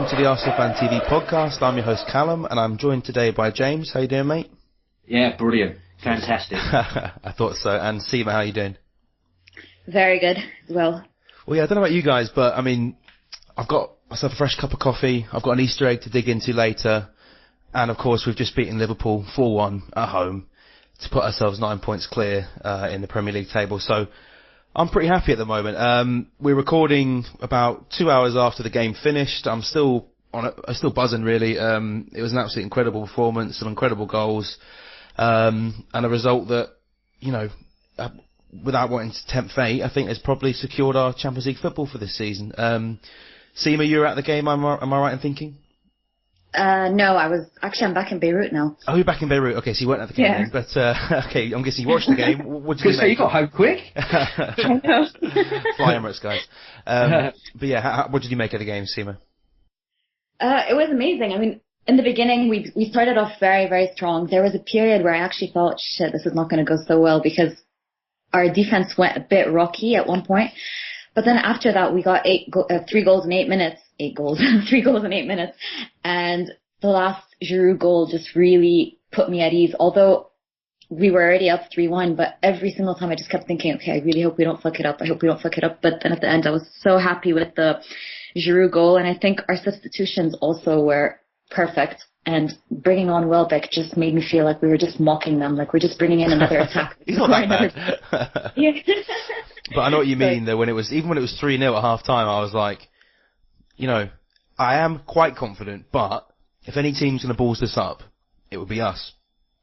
welcome to the Arsenal Fan TV podcast. I'm your host Callum, and I'm joined today by James. How you doing, mate? Yeah, brilliant. Fantastic. I thought so. And Sima, how you doing? Very good as well. Well, yeah, I don't know about you guys, but I mean, I've got myself a fresh cup of coffee. I've got an Easter egg to dig into later. And of course, we've just beaten Liverpool 4-1 at home to put ourselves 9 points clear in the Premier League table. So I'm pretty happy at the moment. We're recording about 2 hours after the game finished. I'm still buzzing, really. It was an absolutely incredible performance, some incredible goals, and a result that, you know, without wanting to tempt fate, I think has probably secured our Champions League football for this season. Sima, you were at the game, am I right in thinking? No, I'm back in Beirut now. Oh, you're back in Beirut. Okay, so you weren't at the game then, but okay, I'm guessing you watched the game. What did you make? You got home quick. I know. Fly Emirates, guys. But yeah, what did you make of the game, Sima? It was amazing. I mean, in the beginning, we started off very, very strong. There was a period where I actually thought, shit, this is not going to go so well because our defense went a bit rocky at one point. But then after that, we got 3 goals in 8 minutes. 3 goals in 8 minutes. And the last Giroud goal just really put me at ease. Although we were already up 3-1, but every single time I just kept thinking, okay, I really hope we don't fuck it up. But then at the end, I was so happy with the Giroud goal. And I think our substitutions also were perfect. And bringing on Welbeck just made me feel like we were just mocking them, like we're just bringing in another attack. He's not that bad. Yeah. But I know what you mean, though, when it was 3-0 at half-time, I was like, you know, I am quite confident, but if any team's going to balls this up, it would be us.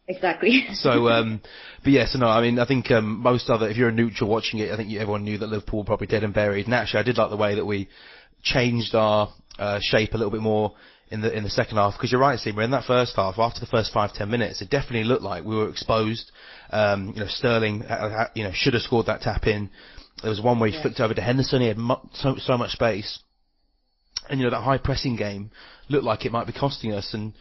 Exactly. So, but yeah, so no, I mean, I think if you're a neutral watching it, I think everyone knew that Liverpool were probably dead and buried. And actually, I did like the way that we changed our shape a little bit more in the second half, because you're right, Sima, in that first half, after the first 5-10 minutes, it definitely looked like we were exposed. Sterling, should have scored that tap in. There was one where he flicked over to Henderson. He had so much space, and that high pressing game looked like it might be costing us. And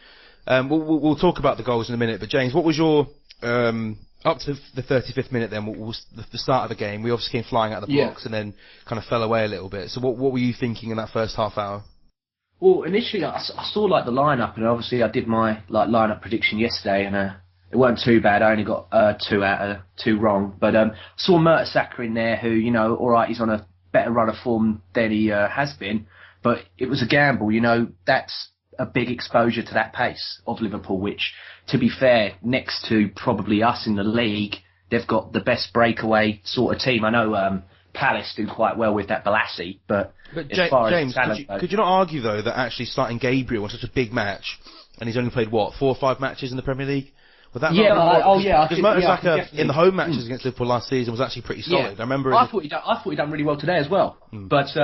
we'll talk about the goals in a minute. But James, what was your up to the 35th minute? Then what was the start of the game? We obviously came flying out of the blocks and then kind of fell away a little bit. So what were you thinking in that first half hour? Well, initially I saw the lineup, and obviously I did my lineup prediction yesterday, and it weren't too bad. I only got 2 out of 2 wrong, but saw Mertesacker in there, who all right, he's on a better run of form than he has been, but it was a gamble. That's a big exposure to that pace of Liverpool, which, to be fair, next to probably us in the league, they've got the best breakaway sort of team. I know Palace do quite well with that Balassi, but as far James, as talent could you not argue though that actually starting Gabriel on such a big match, and he's only played 4 or 5 matches in the Premier League? Would that because Mertesacker in the home matches against Liverpool last season was actually pretty solid. Yeah. I remember. I thought he done really well today as well. But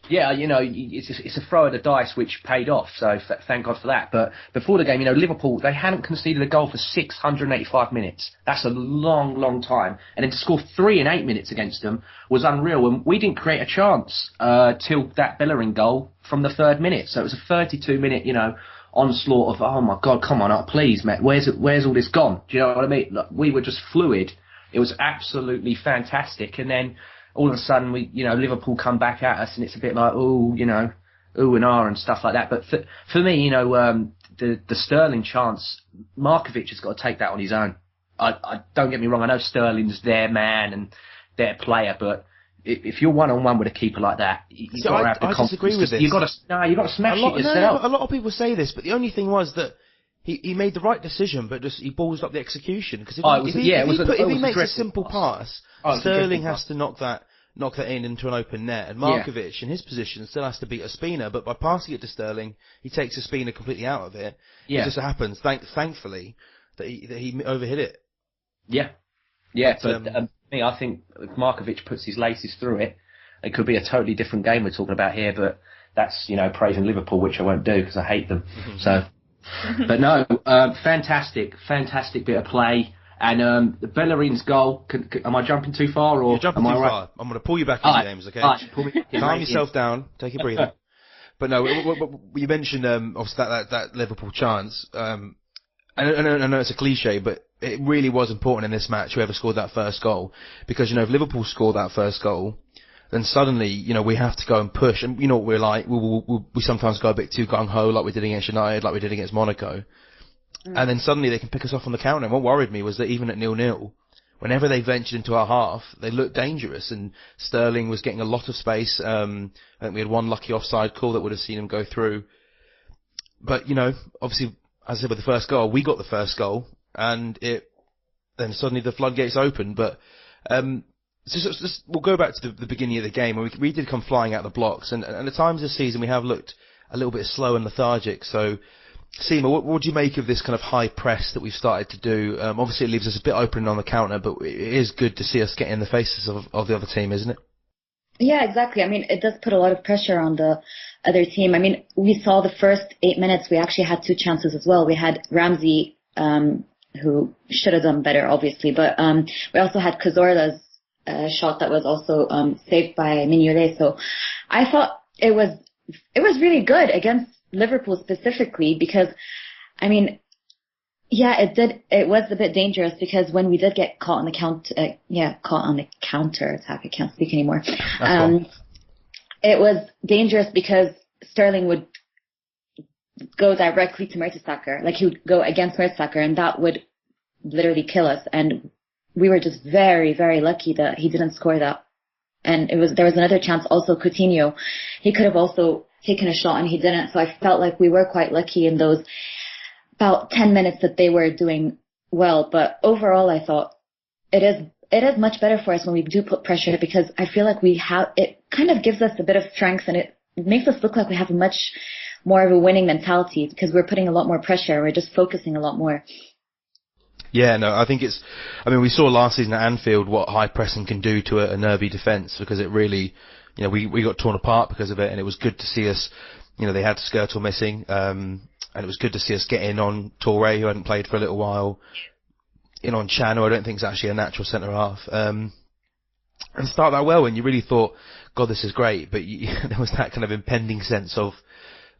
it's a throw of the dice which paid off. So thank God for that. But before the game, Liverpool, they hadn't conceded a goal for 685 minutes. That's a long, long time. And then to score 3 in 8 minutes against them was unreal. And we didn't create a chance till that Bellerin goal from the 3rd minute. So it was a 32-minute, onslaught of, oh my God, come on, please, mate, where's all this gone? Do you know what I mean? Like, we were just fluid. It was absolutely fantastic. And then all of a sudden, Liverpool come back at us, and it's a bit like, ooh and ah and stuff like that. But for me, the Sterling chance, Markovic has got to take that on his own. I don't get me wrong, I know Sterling's their man and their player, but if you're one-on-one with a keeper like that, you've got to have the confidence. I disagree with this. You've got to smash it yourself. A lot of people say this, but the only thing was that he made the right decision, but just he balls up the execution. Because if he makes a simple pass, Sterling has to knock that in into an open net, and Markovic in his position still has to beat Ospina, but by passing it to Sterling, he takes Ospina completely out of it. It just happens, thankfully, that he overhit it. I think if Markovic puts his laces through it, it could be a totally different game we're talking about here, but that's, praising Liverpool, which I won't do because I hate them. So, but no, fantastic bit of play. And the Bellerin's goal, am I jumping too far? Or you're jumping too far. I'm going to pull you back in, James, okay? Calm yourself down, take a breather. But no, you mentioned obviously that Liverpool chance. I know it's a cliche, but it really was important in this match, whoever scored that first goal. Because, if Liverpool scored that first goal, then suddenly, we have to go and push. And you know what we're like, we sometimes go a bit too gung-ho, like we did against United, like we did against Monaco. And then suddenly they can pick us off on the counter. And what worried me was that even at 0-0, whenever they ventured into our half, they looked dangerous. And Sterling was getting a lot of space. I think we had one lucky offside call that would have seen him go through. But, obviously, as I said with the first goal, we got the first goal. And then suddenly the floodgates opened. But we'll go back to the beginning of the game, where we did come flying out the blocks. And at times this season we have looked a little bit slow and lethargic. So, Sima, what do you make of this kind of high press that we've started to do? Obviously it leaves us a bit open on the counter, but it is good to see us get in the faces of the other team, isn't it? Yeah, exactly. I mean, it does put a lot of pressure on the other team. I mean, we saw the first 8 minutes, we actually had 2 chances as well. We had Ramsey, who should have done better, obviously, but we also had Cazorla's shot that was also saved by Mignolet. So I thought it was really good against Liverpool specifically, because, I mean, yeah, it was a bit dangerous, because when we did get caught on the counter attack, I can't speak anymore. It was dangerous because Sterling would go directly to Mertesacker, like he would go against Mertesacker, and that would literally kill us. And we were just very, very lucky that he didn't score that. And there was another chance also, Coutinho. He could have also taken a shot and he didn't. So I felt like we were quite lucky in those about 10 minutes that they were doing well. But overall, I thought it is much better for us when we do put pressure, because I feel like it kind of gives us a bit of strength, and it makes us look like we have a much more of a winning mentality, because we're putting a lot more pressure. We're just focusing a lot more. Yeah, no, I think we saw last season at Anfield what high pressing can do to a nervy defence, because it really, we got torn apart because of it, and it was good to see us, they had Skirtle missing, and it was good to see us get in on Toure, who hadn't played for a little while, in on Chan, who I don't think is actually a natural centre-half, and start that well, and you really thought, God, this is great, but there was that kind of impending sense of,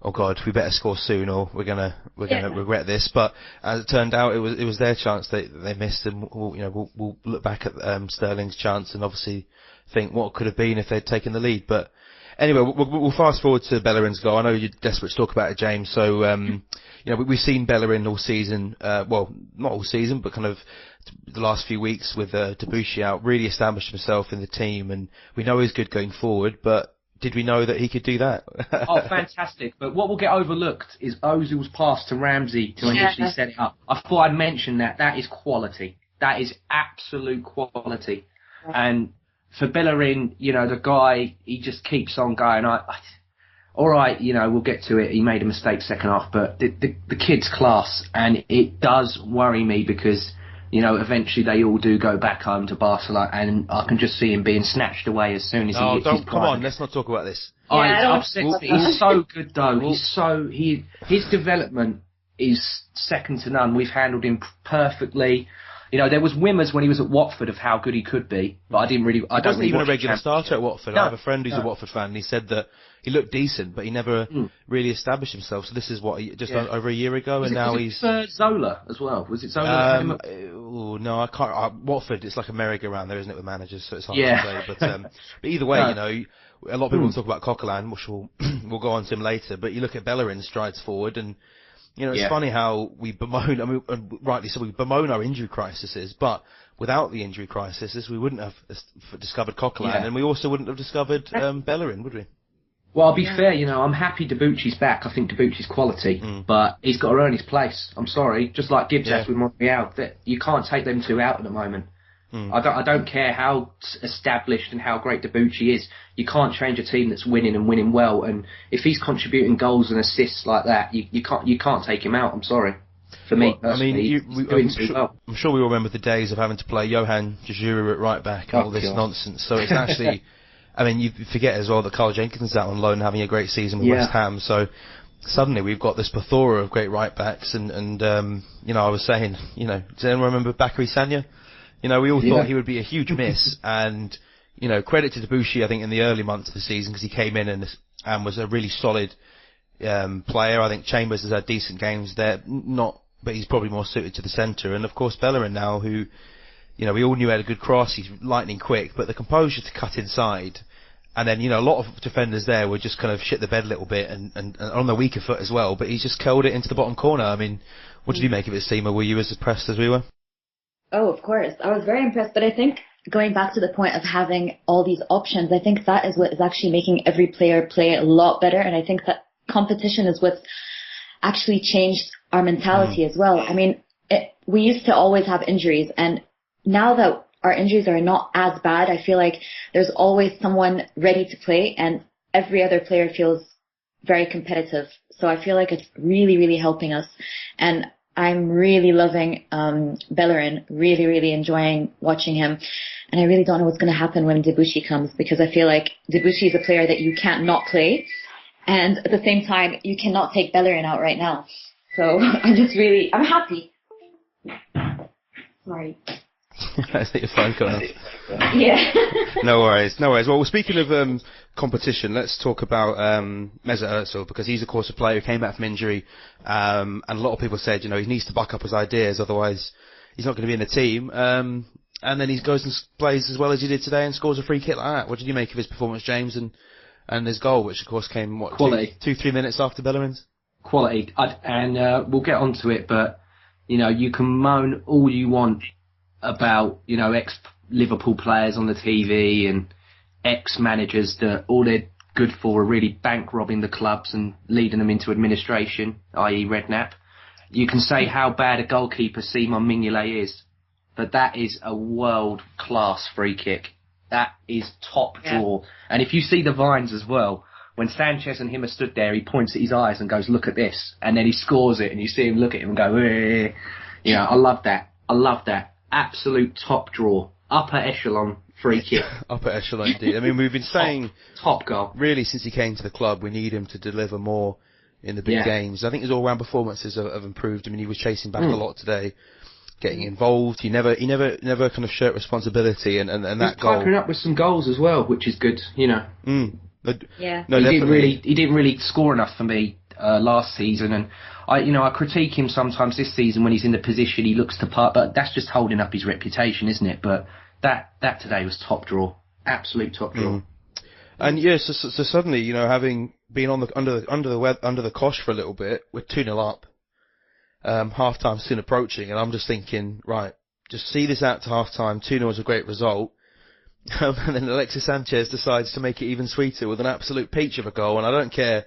oh God, we better score soon, or we're gonna regret this. But as it turned out, it was their chance they missed, and we'll look back at Sterling's chance and obviously think what could have been if they'd taken the lead. But anyway, we'll fast forward to Bellerin's goal. I know you're desperate to talk about it, James. So we've seen Bellerin all season. Well, not all season, but kind of the last few weeks with Debuchy out, really established himself in the team, and we know he's good going forward, but did we know that he could do that? Oh, fantastic. But what will get overlooked is Ozil's pass to Ramsey to initially set it up. I thought I'd mention that. That is quality. That is absolute quality. And for Bellerin, the guy, he just keeps on going. All right, we'll get to it. He made a mistake second half, but the kid's class. And it does worry me because, eventually they all do go back home to Barcelona, and I can just see him being snatched away as soon as he hits his prime. Come on, let's not talk about this. He's so good though. His development is second to none. We've handled him perfectly. There was whimmers when he was at Watford of how good he could be, but I wasn't even a regular starter at Watford. No, I have a friend who's a Watford fan, and he said that he looked decent, but he never really established himself. So this is over a year ago, and now he's Zola as well. Was it Zola? No, I can't. Watford, it's like a merry-go-round there, isn't it, with managers? So it's hard to say. But either way, a lot of people talk about Coquelin, which we'll go on to him later. But you look at Bellerin's strides forward, and it's funny how we bemoan. I mean, rightly so, we bemoan our injury crises, but without the injury crises, we wouldn't have discovered Coquelin, and we also wouldn't have discovered Bellerin, would we? Well, I'll be fair, I'm happy Debuchy's back. I think Debuchy's quality, but he's got to earn his place. I'm sorry, just like Gibbs has with Montreal, that you can't take them two out at the moment. I don't care how established and how great Debuchy is. You can't change a team that's winning and winning well. And if he's contributing goals and assists like that, you can't take him out. I'm sorry. For me, I'm sure we all remember the days of having to play Johan Giroud at right back and all this nonsense. So it's actually. I mean, you forget as well that Carl Jenkins is out on loan having a great season with West Ham, so suddenly we've got this plethora of great right-backs, and I was saying, does anyone remember Bakary Sagna? We all thought he would be a huge miss, and, credit to Debuchy, I think, in the early months of the season, because he came in and was a really solid player. I think Chambers has had decent games there, but he's probably more suited to the centre, and of course Bellerin now, who... we all knew he had a good cross, he's lightning quick, but the composure to cut inside And then, a lot of defenders there would just kind of shit the bed a little bit and on the weaker foot as well. But he's just curled it into the bottom corner. I mean, what did you make of it, Sima? Were you as impressed as we were? Oh, of course. I was very impressed. But I think going back to the point of having all these options, I think that is what is actually making every player play a lot better. And I think that competition is what's actually changed our mentality as well. I mean, we used to always have injuries, and now that our injuries are not as bad, I feel like there's always someone ready to play, and every other player feels very competitive. So I feel like it's really, really helping us. And I'm really loving Bellerin, really, really enjoying watching him. And I really don't know what's going to happen when Debuchy comes, because I feel like Debuchy is a player that you can't not play. And at the same time, you cannot take Bellerin out right now. So I'm happy. Sorry. I think your phone cut off. Yeah. No worries. Well, speaking of competition, let's talk about Mesut Ozil, because he's, of course, a player who came back from injury, and a lot of people said, he needs to buck up his ideas, otherwise he's not going to be in the team. And then he goes and plays as well as he did today and scores a free kick like that. What did you make of his performance, James, and his goal, which, of course, came, Quality. 2-3 minutes after Bellerin's? Quality. We'll get onto it, but, you can moan all you want about, ex-Liverpool players on the TV and ex-managers that all they're good for are really bank robbing the clubs and leading them into administration, i.e. Redknapp. You can say how bad a goalkeeper Simon Mignolet is, but that is a world-class free kick. That is top draw. And if you see the vines as well, when Sanchez and him are stood there, he points at his eyes and goes, "Look at this," and then he scores it, and you see him look at him and go, "Eh." I love that. Absolute top draw, upper echelon free kick. Upper echelon indeed. I mean, we've been saying top goal. Really, since he came to the club, we need him to deliver more in the big games. I think his all-round performances have improved. I mean, he was chasing back a lot today, getting involved. He never kind of shirked responsibility, and that goal. He's piping up with some goals as well, which is good. Yeah. No, he didn't really score enough for me last season, and I critique him sometimes this season when he's in the position he looks to part, but that's just holding up his reputation, isn't it? But that today was top draw, absolute top draw. And so suddenly, having been on under the cosh for a little bit, we're 2-0 up, half time soon approaching, and I'm just thinking, right, just see this out to half time. 2-0 is a great result. And then Alexis Sanchez decides to make it even sweeter with an absolute peach of a goal, and I don't care.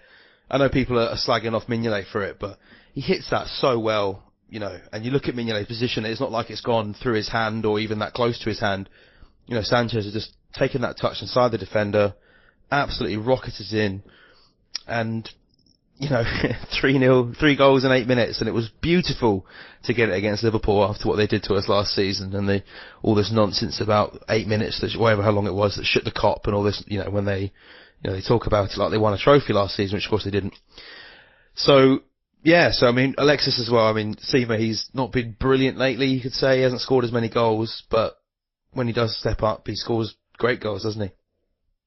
I know people are slagging off Mignolet for it, but he hits that so well, and you look at Mignolet's position, it's not like it's gone through his hand or even that close to his hand. Sanchez has just taken that touch inside the defender, absolutely rocketed in, and 3-0, 3 goals in 8 minutes, and it was beautiful to get it against Liverpool after what they did to us last season, and all this nonsense about 8 minutes, whatever how long it was, that shook the cop, and all this, when they talk about it like they won a trophy last season, which of course they didn't. So I mean, Alexis as well. I mean, Sima, he's not been brilliant lately, you could say. He hasn't scored as many goals, but when he does step up, he scores great goals, doesn't he?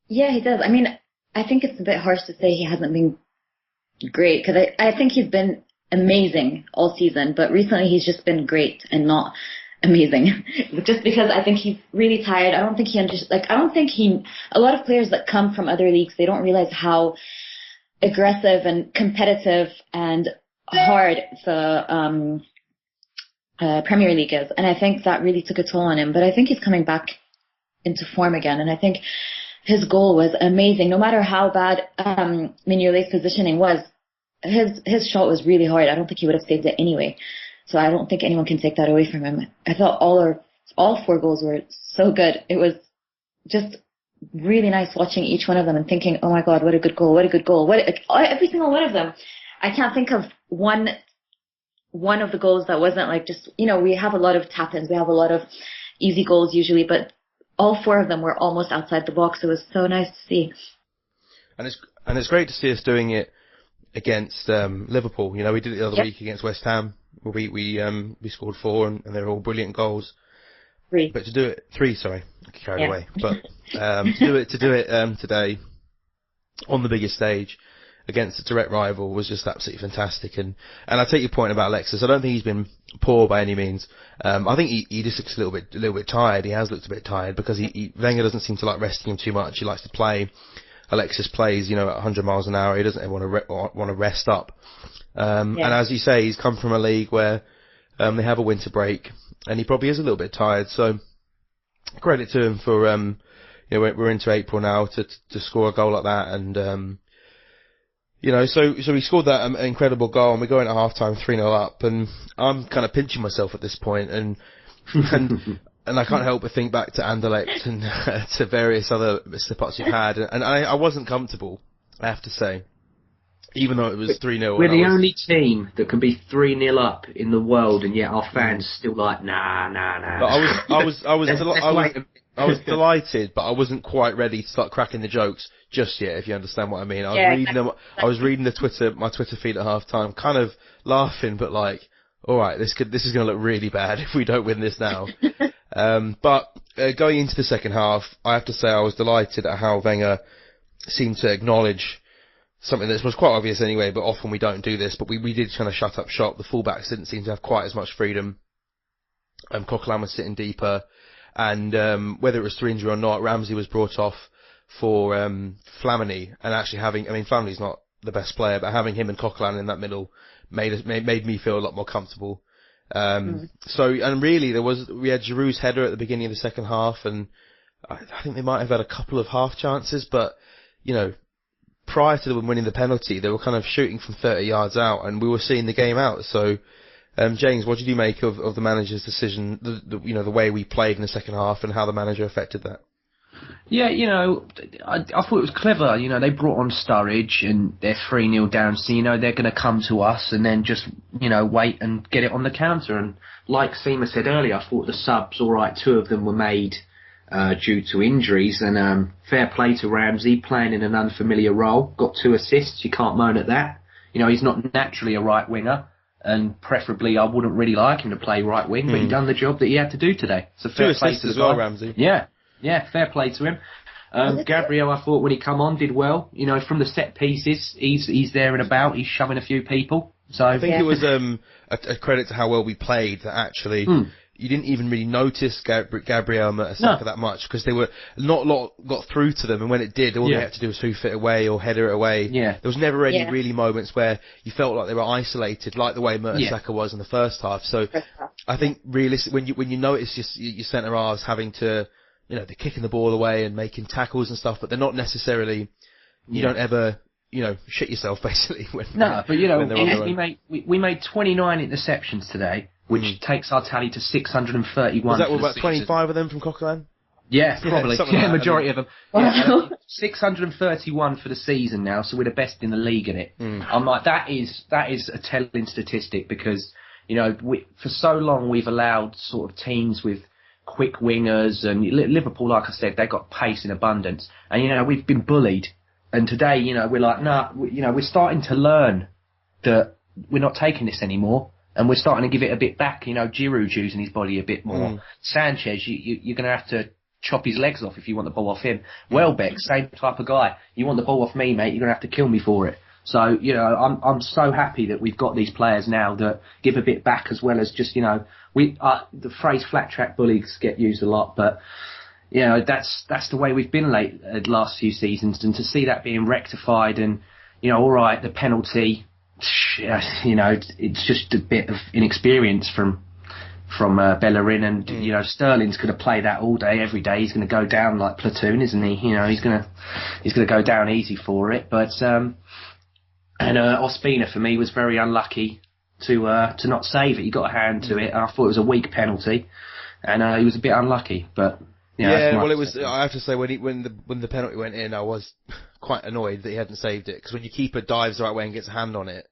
Yeah, he does. I mean, I think it's a bit harsh to say he hasn't been great, because I think he's been amazing all season, but recently he's just been great and not amazing. Just because I think he's really tired. I don't think a lot of players that come from other leagues, they don't realize how aggressive and competitive and hard the Premier League is, and I think that really took a toll on him. But I think he's coming back into form again, and I think his goal was amazing. No matter how bad Mignolet's positioning was, his shot was really hard. I don't think he would have saved it anyway. So I don't think anyone can take that away from him. I thought all 4 goals were so good. It was just really nice watching each one of them and thinking, oh my God, what a good goal, what a good goal. Every single one of them. I can't think of one of the goals that wasn't like just, we have a lot of tap-ins, we have a lot of easy goals usually, but all 4 of them were almost outside the box. It was so nice to see. And it's great to see us doing it against Liverpool. We did it the other week against West Ham. We scored 4 and they were all brilliant goals. 3. But to do it 3, sorry, I carried away. But to do it today on the biggest stage, against a direct rival was just absolutely fantastic. And I take your point about Alexis. I don't think he's been poor by any means. I think he just looks a little bit tired. He has looked a bit tired because Wenger doesn't seem to like resting him too much. He likes to play. Alexis plays, at 100 miles an hour. He doesn't ever want to rest up. And as you say, he's come from a league where they have a winter break, and he probably is a little bit tired. So credit to him for we're into April now to score a goal like that, and so we scored that incredible goal, and we're going at half time 3-0 up, and I'm kind of pinching myself at this point, and I can't help but think back to Anderlecht and to various other slip-ups we've had, and I wasn't comfortable, I have to say, even though it was 3-0. We're the only team that can be 3-0 up in the world, and yet our fans still like, nah. But I was delighted, but I wasn't quite ready to start cracking the jokes just yet, if you understand what I mean. I was reading my Twitter feed at half time, kind of laughing, but like, all right, this is going to look really bad if we don't win this now. But going into the second half, I have to say I was delighted at how Wenger seemed to acknowledge something that was quite obvious anyway, but often we don't do this, but we did kind of shut up shop. The fullbacks didn't seem to have quite as much freedom. Coquelin was sitting deeper, and whether it was through injury or not, Ramsey was brought off for Flamini, and actually Flamini's not the best player, but having him and Coquelin in that middle made me feel a lot more comfortable. So, and really we had Giroud's header at the beginning of the second half, and I think they might have had a couple of half chances, but prior to them winning the penalty, they were kind of shooting from 30 yards out, and we were seeing the game out. So, James, what did you make of the manager's decision, the way we played in the second half, and how the manager affected that? Yeah, I thought it was clever. They brought on Sturridge, and they're 3-0 down, so they're going to come to us and then just wait and get it on the counter. And like Sima said earlier, I thought the subs, all right, 2 of them were made due to injuries, and fair play to Ramsey, playing in an unfamiliar role, got 2 assists. You can't moan at that. He's not naturally a right winger, and preferably I wouldn't really like him to play right wing, but he done the job that he had to do today. So fair 2 play assists to the as well, guy. Ramsey. Yeah, fair play to him. Gabriel, I thought when he come on, did well. From the set pieces, he's there and about. He's shoving a few people. So I think it was a credit to how well we played that actually you didn't even really notice Gabriel and Mertesacker that much, because they were not a lot got through to them, and when it did, all they had to do was hoof it away or header it away. Yeah. There was never any really moments where you felt like they were isolated, like the way Mertesacker was in the first half. So I think realistically, when you notice your centre halves having to, they're kicking the ball away and making tackles and stuff, but they're not necessarily. You don't ever. Shit yourself basically. When we made 29 interceptions today, which takes our tally to 631. Was that about 25 of them from Coquelin? Yeah, probably. Yeah, majority of them. Yeah, 631 for the season now, so we're the best in the league at it. I'm like, that is a telling statistic, because for so long we've allowed sort of teams with quick wingers, and Liverpool, like I said, they got pace in abundance, and we've been bullied. And today, we're like, we're starting to learn that we're not taking this anymore, and we're starting to give it a bit back. Giroud using his body a bit more. Sanchez, you're going to have to chop his legs off if you want the ball off him. Welbeck, same type of guy. You want the ball off me, mate, you're going to have to kill me for it. So, I'm so happy that we've got these players now that give a bit back, as well as just, the phrase flat track bullies get used a lot, but that's the way we've been the last few seasons, and to see that being rectified, and all right, the penalty, it's just a bit of inexperience from Bellerin, and Sterling's going to play that all day, every day. He's going to go down like platoon, isn't he? He's going to go down easy for it. But Ospina for me was very unlucky to not save it. He got a hand to it. I thought it was a weak penalty, and he was a bit unlucky, but. Well, it was. I have to say, when the penalty went in, I was quite annoyed that he hadn't saved it, because when your keeper dives the right way and gets a hand on it,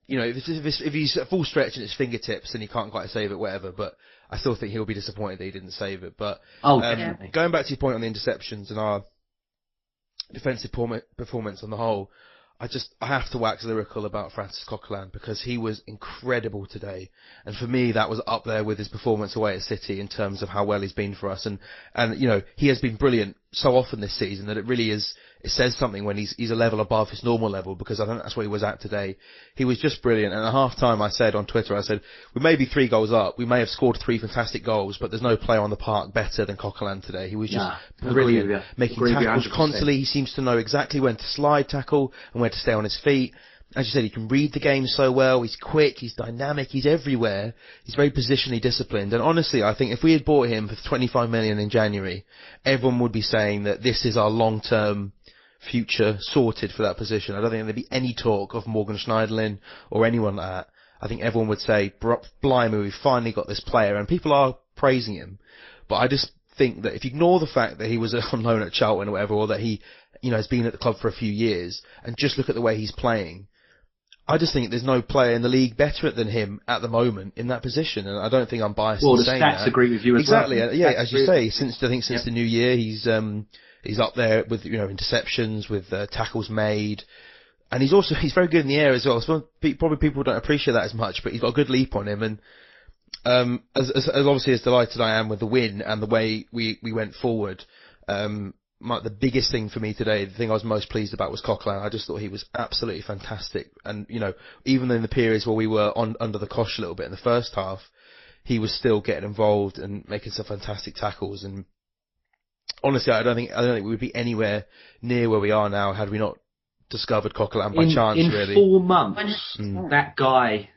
if he's at full stretch and it's fingertips, then he can't quite save it, whatever. But I still think he'll be disappointed that he didn't save it. But going back to your point on the interceptions and our defensive performance on the whole, I have to wax lyrical about Francis Coquelin, because he was incredible today, and for me that was up there with his performance away at City in terms of how well he's been for us, and he has been brilliant so often this season that it really is. It says something when he's a level above his normal level, because I think that's where he was at today. He was just brilliant. And at half time, I said on Twitter, I said, we may be 3 goals up, we may have scored 3 fantastic goals, but there's no player on the park better than Coquelin today. He was just brilliant, making tackles constantly. He seems to know exactly when to slide tackle and where to stay on his feet. As you said, he can read the game so well. He's quick, he's dynamic, he's everywhere. He's very positionally disciplined. And honestly, I think if we had bought him for 25 million in January, everyone would be saying that this is our long-term future sorted for that position. I don't think there'd be any talk of Morgan Schneiderlin or anyone like that. I think everyone would say, blimey, we've finally got this player. And people are praising him. But I just think that if you ignore the fact that he was on loan at Charlton or whatever, or that he, has been at the club for a few years, and just look at the way he's playing, I just think there's no player in the league better than him at the moment in that position, and I don't think I'm biased in saying that. Well, the stats agree with you as well. Exactly, yeah, as you say, since the new year, he's up there with interceptions, with tackles made, and he's very good in the air as well. So probably people don't appreciate that as much, but he's got a good leap on him, and as obviously as delighted I am with the win and the way we went forward. The biggest thing for me today, the thing I was most pleased about was Coquelin. I just thought he was absolutely fantastic. And, even in the periods where we were under the cosh a little bit in the first half, he was still getting involved and making some fantastic tackles. And honestly, I don't think we'd be anywhere near where we are now had we not discovered Coquelin by chance, really. In 4 months, that guy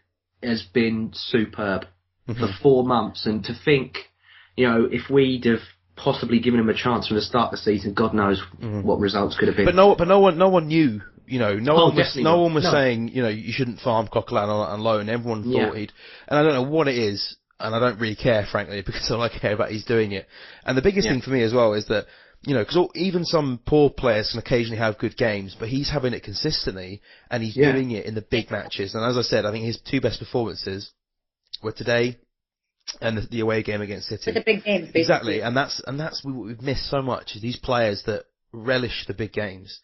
has been superb. For 4 months. And to think, if we'd have possibly given him a chance from the start of the season, God knows what results could have been. But no one knew. No one was saying you shouldn't farm Coquelin on loan. Everyone thought he'd, and I don't know what it is, and I don't really care, frankly, because all I care about he's doing it. And the biggest thing for me as well is that because even some poor players can occasionally have good games, but he's having it consistently, and he's doing it in the big matches. And as I said, I think his 2 best performances were today and the away game against City. The big games, basically. Exactly, and that's what we've missed so much, is these players that relish the big games.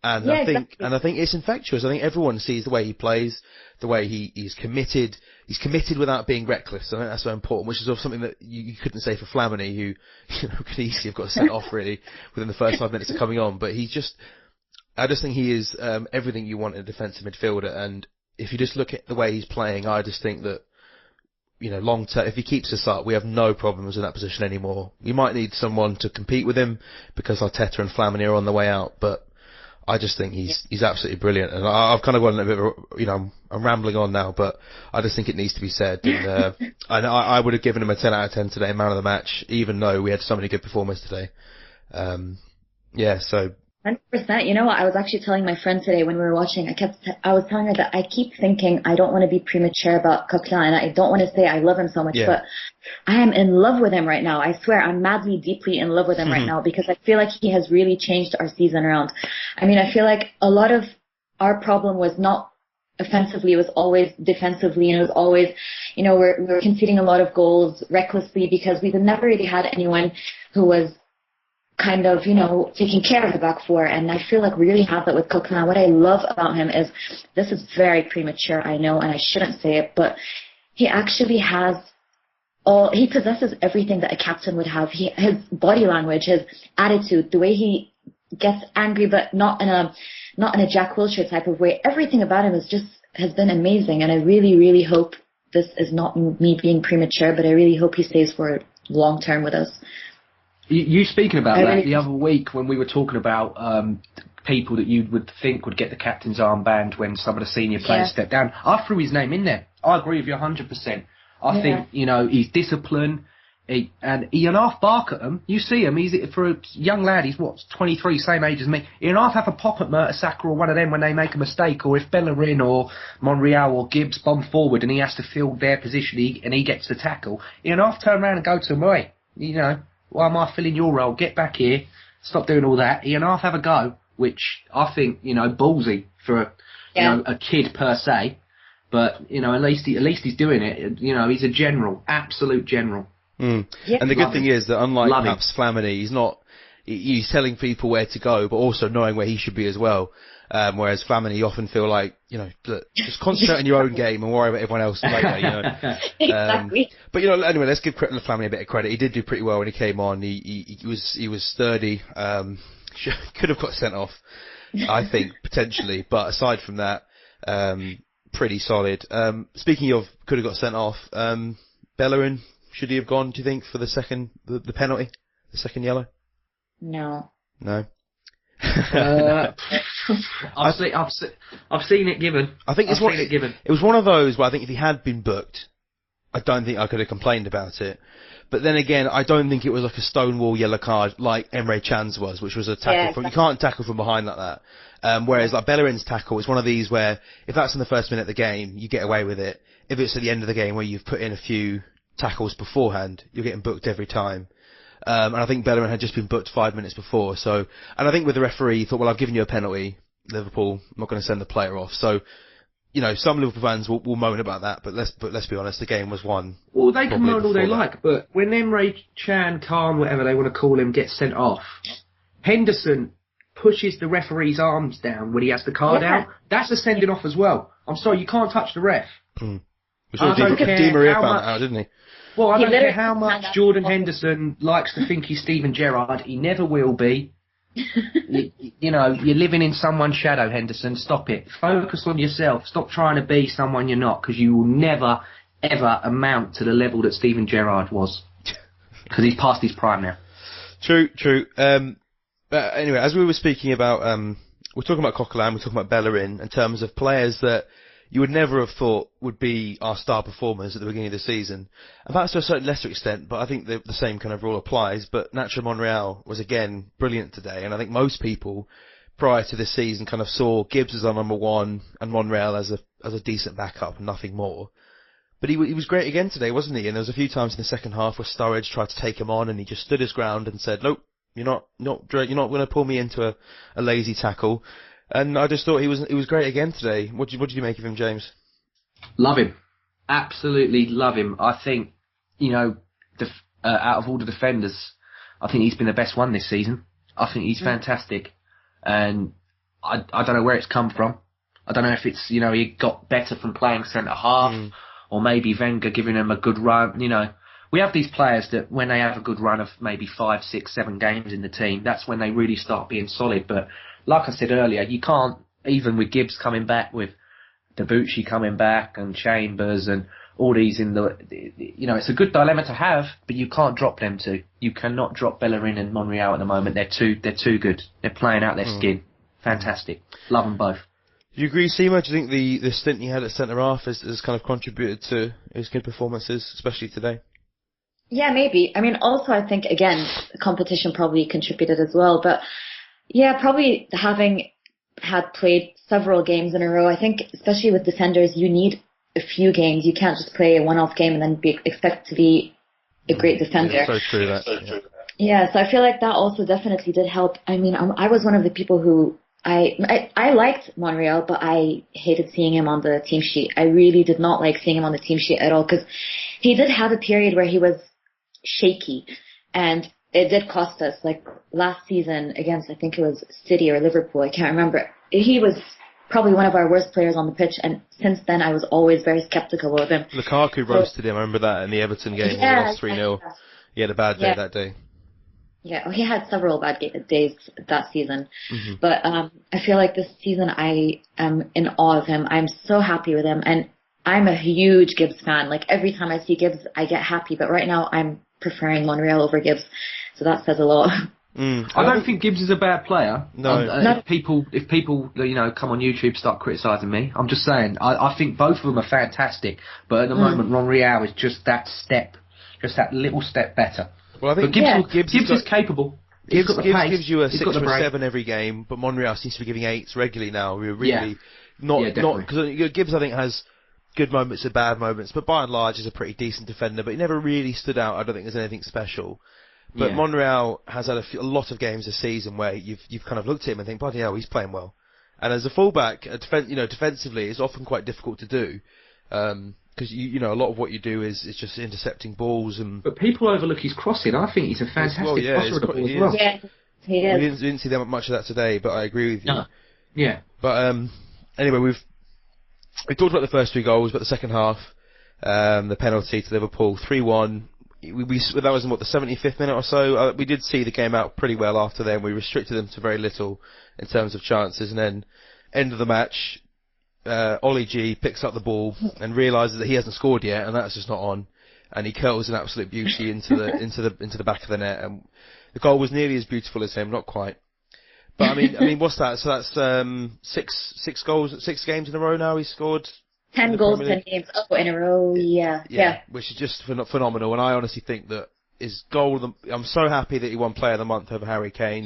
And I think it's infectious. I think everyone sees the way he plays, the way he's committed. He's committed without being reckless. I think that's so important, which is something that you couldn't say for Flamini, who could easily have got sent off really within the first 5 minutes of coming on. But I just think he is everything you want in a defensive midfielder. And if you just look at the way he's playing, I just think that long term, if he keeps us up, we have no problems in that position anymore. We might need someone to compete with him because Arteta and Flamini are on the way out, but I just think he's absolutely brilliant. And I've kind of gone a bit of, I'm rambling on now, but I just think it needs to be said. And, I would have given him a 10 out of 10 today, man of the match, even though we had so many good performers today. So 100%. You know what? I was actually telling my friend today when we were watching, I was telling her that I keep thinking I don't want to be premature about Coquelin, and I don't want to say I love him so much, but I am in love with him right now. I swear I'm madly, deeply in love with him right now, because I feel like he has really changed our season around. I mean, I feel like a lot of our problem was not offensively, it was always defensively, and it was always, we're conceding a lot of goals recklessly because we never really had anyone who was kind of, taking care of the back four. And I feel like we really have that with Coquelin. What I love about him is, this is very premature, I know, and I shouldn't say it, but he actually he possesses everything that a captain would have. His body language, his attitude, the way he gets angry, but not in a Jack Wilshere type of way. Everything about him has been amazing. And I really, really hope this is not me being premature, but I really hope he stays for long term with us. You speaking about that the other week when we were talking about people that you would think would get the captain's armband when some of the senior players step down. I threw his name in there. I agree with you 100%. I think, he's disciplined. And he'll half bark at him. You see him, for a young lad, he's 23, same age as me. He'll half have a pop at Mertesacker or one of them when they make a mistake, or if Bellerin or Monreal or Gibbs bomb forward and he has to fill their position and he gets the tackle, he'll half turn around and go to him, "Oi, why am I filling your role? Get back here. Stop doing all that." He'll half have a go, which I think, ballsy for a kid per se. But, at least he's doing it. He's a general, absolute general. And the good thing is that unlike perhaps Flamini, he's telling people where to go, but also knowing where he should be as well. Whereas Flamini, you often feel like, look, just concentrate on your own game and worry about everyone else later, Exactly. But anyway, let's give Flamini a bit of credit. He did do pretty well when he came on. He was sturdy. Could have got sent off, I think, potentially. But aside from that, pretty solid. Speaking of could have got sent off, Bellerin, should he have gone, do you think, for the penalty, the second yellow? No. No. I've seen it given. I think it was one of those where I think if he had been booked, I don't think I could have complained about it. But then again, I don't think it was like a stonewall yellow card like Emre Can's was, which was a tackle from. You can't tackle from behind like that. Whereas like Bellerin's tackle is one of these where if that's in the first minute of the game, you get away with it. If it's at the end of the game where you've put in a few tackles beforehand, you're getting booked every time. And I think Bellerin had just been booked 5 minutes before. So, and I think with the referee, he thought, well, I've given you a penalty, Liverpool. I'm not going to send the player off. So, some Liverpool fans will moan about that, but let's be honest, the game was won. Well, they can moan all they like, but when Emre Can, Khan, whatever they want to call him, gets sent off, Henderson pushes the referee's arms down when he has the card out. That's a sending off as well. I'm sorry, you can't touch the ref. Di Maria found it out, didn't he? Well, I don't care how much Jordan Henderson likes to think he's Steven Gerrard. He never will be. You're living in someone's shadow, Henderson. Stop it. Focus on yourself. Stop trying to be someone you're not, because you will never, ever amount to the level that Steven Gerrard was. Because he's past his prime now. True. But anyway, as we were speaking about, we're talking about Coquelin, we're talking about Bellerin, in terms of players that you would never have thought would be our star performers at the beginning of the season. And perhaps to a certain lesser extent, but I think the same kind of rule applies. But Nacho Monreal was again brilliant today, and I think most people prior to this season kind of saw Gibbs as our number one and Monreal as a decent backup and nothing more. But he was great again today, wasn't he? And there was a few times in the second half where Sturridge tried to take him on, and he just stood his ground and said, "Nope, you're not going to pull me into a lazy tackle." And I just thought he was great again today. What did you make of him, James? Love him, absolutely love him. I think out of all the defenders, I think he's been the best one this season. I think he's fantastic, and I don't know where it's come from. I don't know if it's he got better from playing centre half, or maybe Wenger giving him a good run. We have these players that when they have a good run of maybe 5, 6, 7 games in the team, that's when they really start being solid. But like I said earlier, you can't, even with Gibbs coming back, with Debuchy coming back and Chambers and all these it's a good dilemma to have, but you can't drop them two. You cannot drop Bellerin and Monreal at the moment. They're too good. They're playing out their skin. Fantastic. Love them both. Do you agree, Sima? Do you think the stint he had at centre half has kind of contributed to his good performances, especially today? Yeah, maybe. I mean, also I think, again, the competition probably contributed as well. But yeah, probably having had played several games in a row, I think especially with defenders, you need a few games. You can't just play a one-off game and then expect to be a great defender. Yeah, so true that. Yeah, so I feel like that also definitely did help. I mean, I was one of the people who I liked Monreal, but I hated seeing him on the team sheet. I really did not like seeing him on the team sheet at all, because he did have a period where he was shaky, and it did cost us. Like last season against, I think it was City or Liverpool, I can't remember. He was probably one of our worst players on the pitch, and since then I was always very skeptical of him. Lukaku roasted him, I remember that, in the Everton game when we lost 3-0. He had a bad day that day. Yeah, well, he had several bad days that season. Mm-hmm. But I feel like this season I am in awe of him. I'm so happy with him, and I'm a huge Gibbs fan. Like every time I see Gibbs, I get happy. But right now I'm preferring Monreal over Gibbs, so that says a lot. I don't think Gibbs is a bad player. No. If people come on YouTube start criticising me, I'm just saying I think both of them are fantastic. But at the moment, Monreal is just that little step better. Well, I think Gibbs is capable. Gibbs gives you a 6 or a 7 every game, but Monreal seems to be giving 8s regularly now. We're really not because Gibbs I think has good moments and bad moments, but by and large is a pretty decent defender. But he never really stood out. I don't think there's anything special. But Monreal has had a lot of games this season where you've kind of looked at him and think, bloody hell, he's playing well. And as a fullback, defensively, it's often quite difficult to do. Because a lot of what you do is just intercepting balls, but people overlook his crossing. I think he's a fantastic crosser of the ball as well. Yeah, He is. We didn't see that much of that today, but I agree with you. No. Yeah. But anyway, we talked about the first 3 goals, but the second half, the penalty to Liverpool, 3-1. That was in the 75th minute or so. We did see the game out pretty well after then. We restricted them to very little in terms of chances, and then end of the match, Ollie G picks up the ball and realises that he hasn't scored yet, and that's just not on. And he curls an absolute beauty into the back of the net, and the goal was nearly as beautiful as him, not quite. But I mean, what's that? So that's 6 goals, 6 games in a row now. He's scored 10 goals, 10 games in a row. Yeah. Which is just phenomenal. And I honestly think that his goal. I'm so happy that he won Player of the Month over Harry Kane,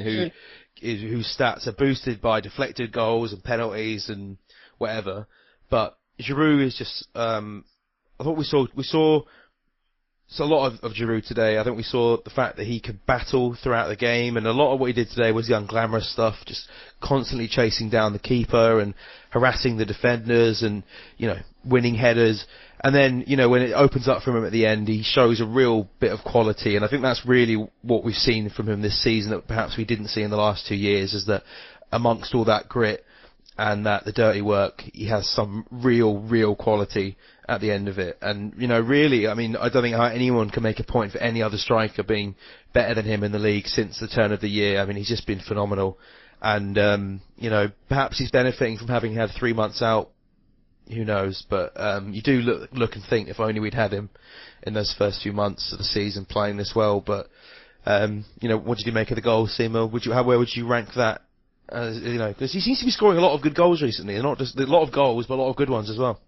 whose stats are boosted by deflected goals and penalties and whatever. But Giroud is just. I thought we saw. So a lot of Giroud today. I think we saw the fact that he could battle throughout the game, and a lot of what he did today was the unglamorous stuff, just constantly chasing down the keeper and harassing the defenders and, winning headers. And then, when it opens up for him at the end, he shows a real bit of quality, and I think that's really what we've seen from him this season that perhaps we didn't see in the last 2 years, is that amongst all that grit and the dirty work, he has some real quality at the end of it. And, really, I don't think how anyone can make a point for any other striker being better than him in the league since the turn of the year. He's just been phenomenal. And, perhaps he's benefiting from having had 3 months out. Who knows? But you do look and think, if only we'd had him in those first few months of the season playing this well. But, what did you make of the goal, Sima? Where would you rank that? Because he seems to be scoring a lot of good goals recently. Not just a lot of goals, but a lot of good ones as well.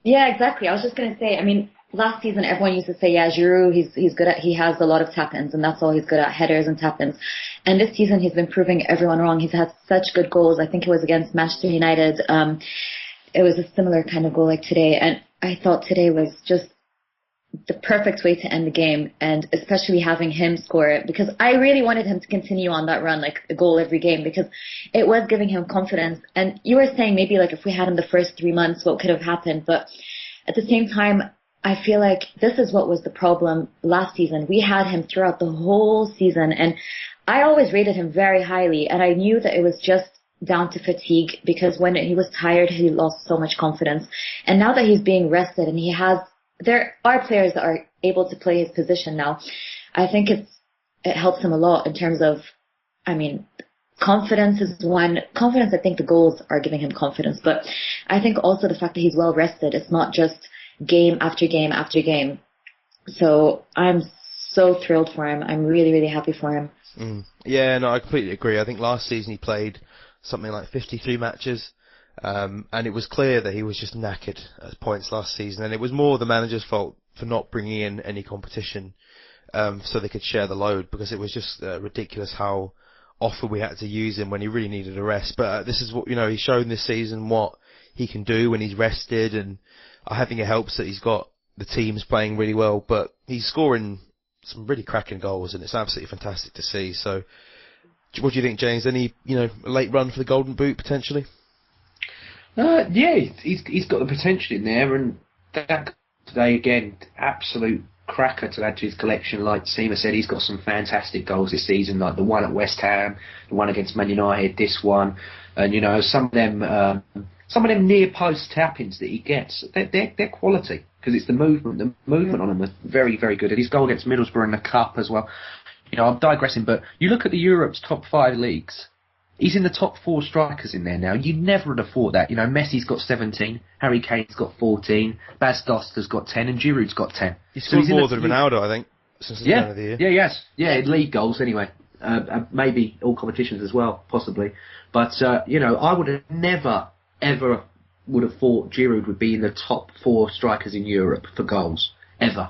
Yeah, exactly. I was just going to say, last season everyone used to say, yeah, Giroud, he's good he has a lot of tap-ins, and that's all he's good at, headers and tap-ins. And this season he's been proving everyone wrong. He's had such good goals. I think it was against Manchester United. It was a similar kind of goal like today, and I thought today was just the perfect way to end the game, and especially having him score it, because I really wanted him to continue on that run, like a goal every game, because it was giving him confidence. And you were saying maybe like if we had him the first 3 months, what could have happened? But at the same time, I feel like this is what was the problem last season. We had him throughout the whole season, and I always rated him very highly, and I knew that it was just down to fatigue, because when he was tired, he lost so much confidence. And now that he's being rested and there are players that are able to play his position now, I think it helps him a lot in terms of, confidence is one. Confidence, I think the goals are giving him confidence, but I think also the fact that he's well rested. It's not just game after game after game. So I'm so thrilled for him. I'm really happy for him. Yeah, no, I completely agree. I think last season he played something like 53 matches. And it was clear that he was just knackered at points last season, and it was more the manager's fault for not bringing in any competition so they could share the load, because it was just ridiculous how often we had to use him when he really needed a rest. But this is what he's shown this season, what he can do when he's rested, and I think it helps that he's got the teams playing really well, but he's scoring some really cracking goals, and it's absolutely fantastic to see. So what do you think, James? Any late run for the Golden Boot potentially? Yeah, he's got the potential in there, and that today again, absolute cracker to add to his collection. Like Sima said, he's got some fantastic goals this season, like the one at West Ham, the one against Man United, this one, and some of them near post tap-ins that he gets, they're quality, because it's the movement on them are very good. And his goal against Middlesbrough in the cup as well. I'm digressing, but you look at the Europe's top 5 leagues. He's in the top 4 strikers in there now. You never would have thought that. Messi's got 17, Harry Kane's got 14, Bas Doster's got 10, and Giroud's got 10. He's scored more than Ronaldo, I think, since the start of the year. Yeah, yes. Yeah, league goals anyway. Maybe all competitions as well, possibly. But, I would have never, ever would have thought Giroud would be in the top 4 strikers in Europe for goals. Ever.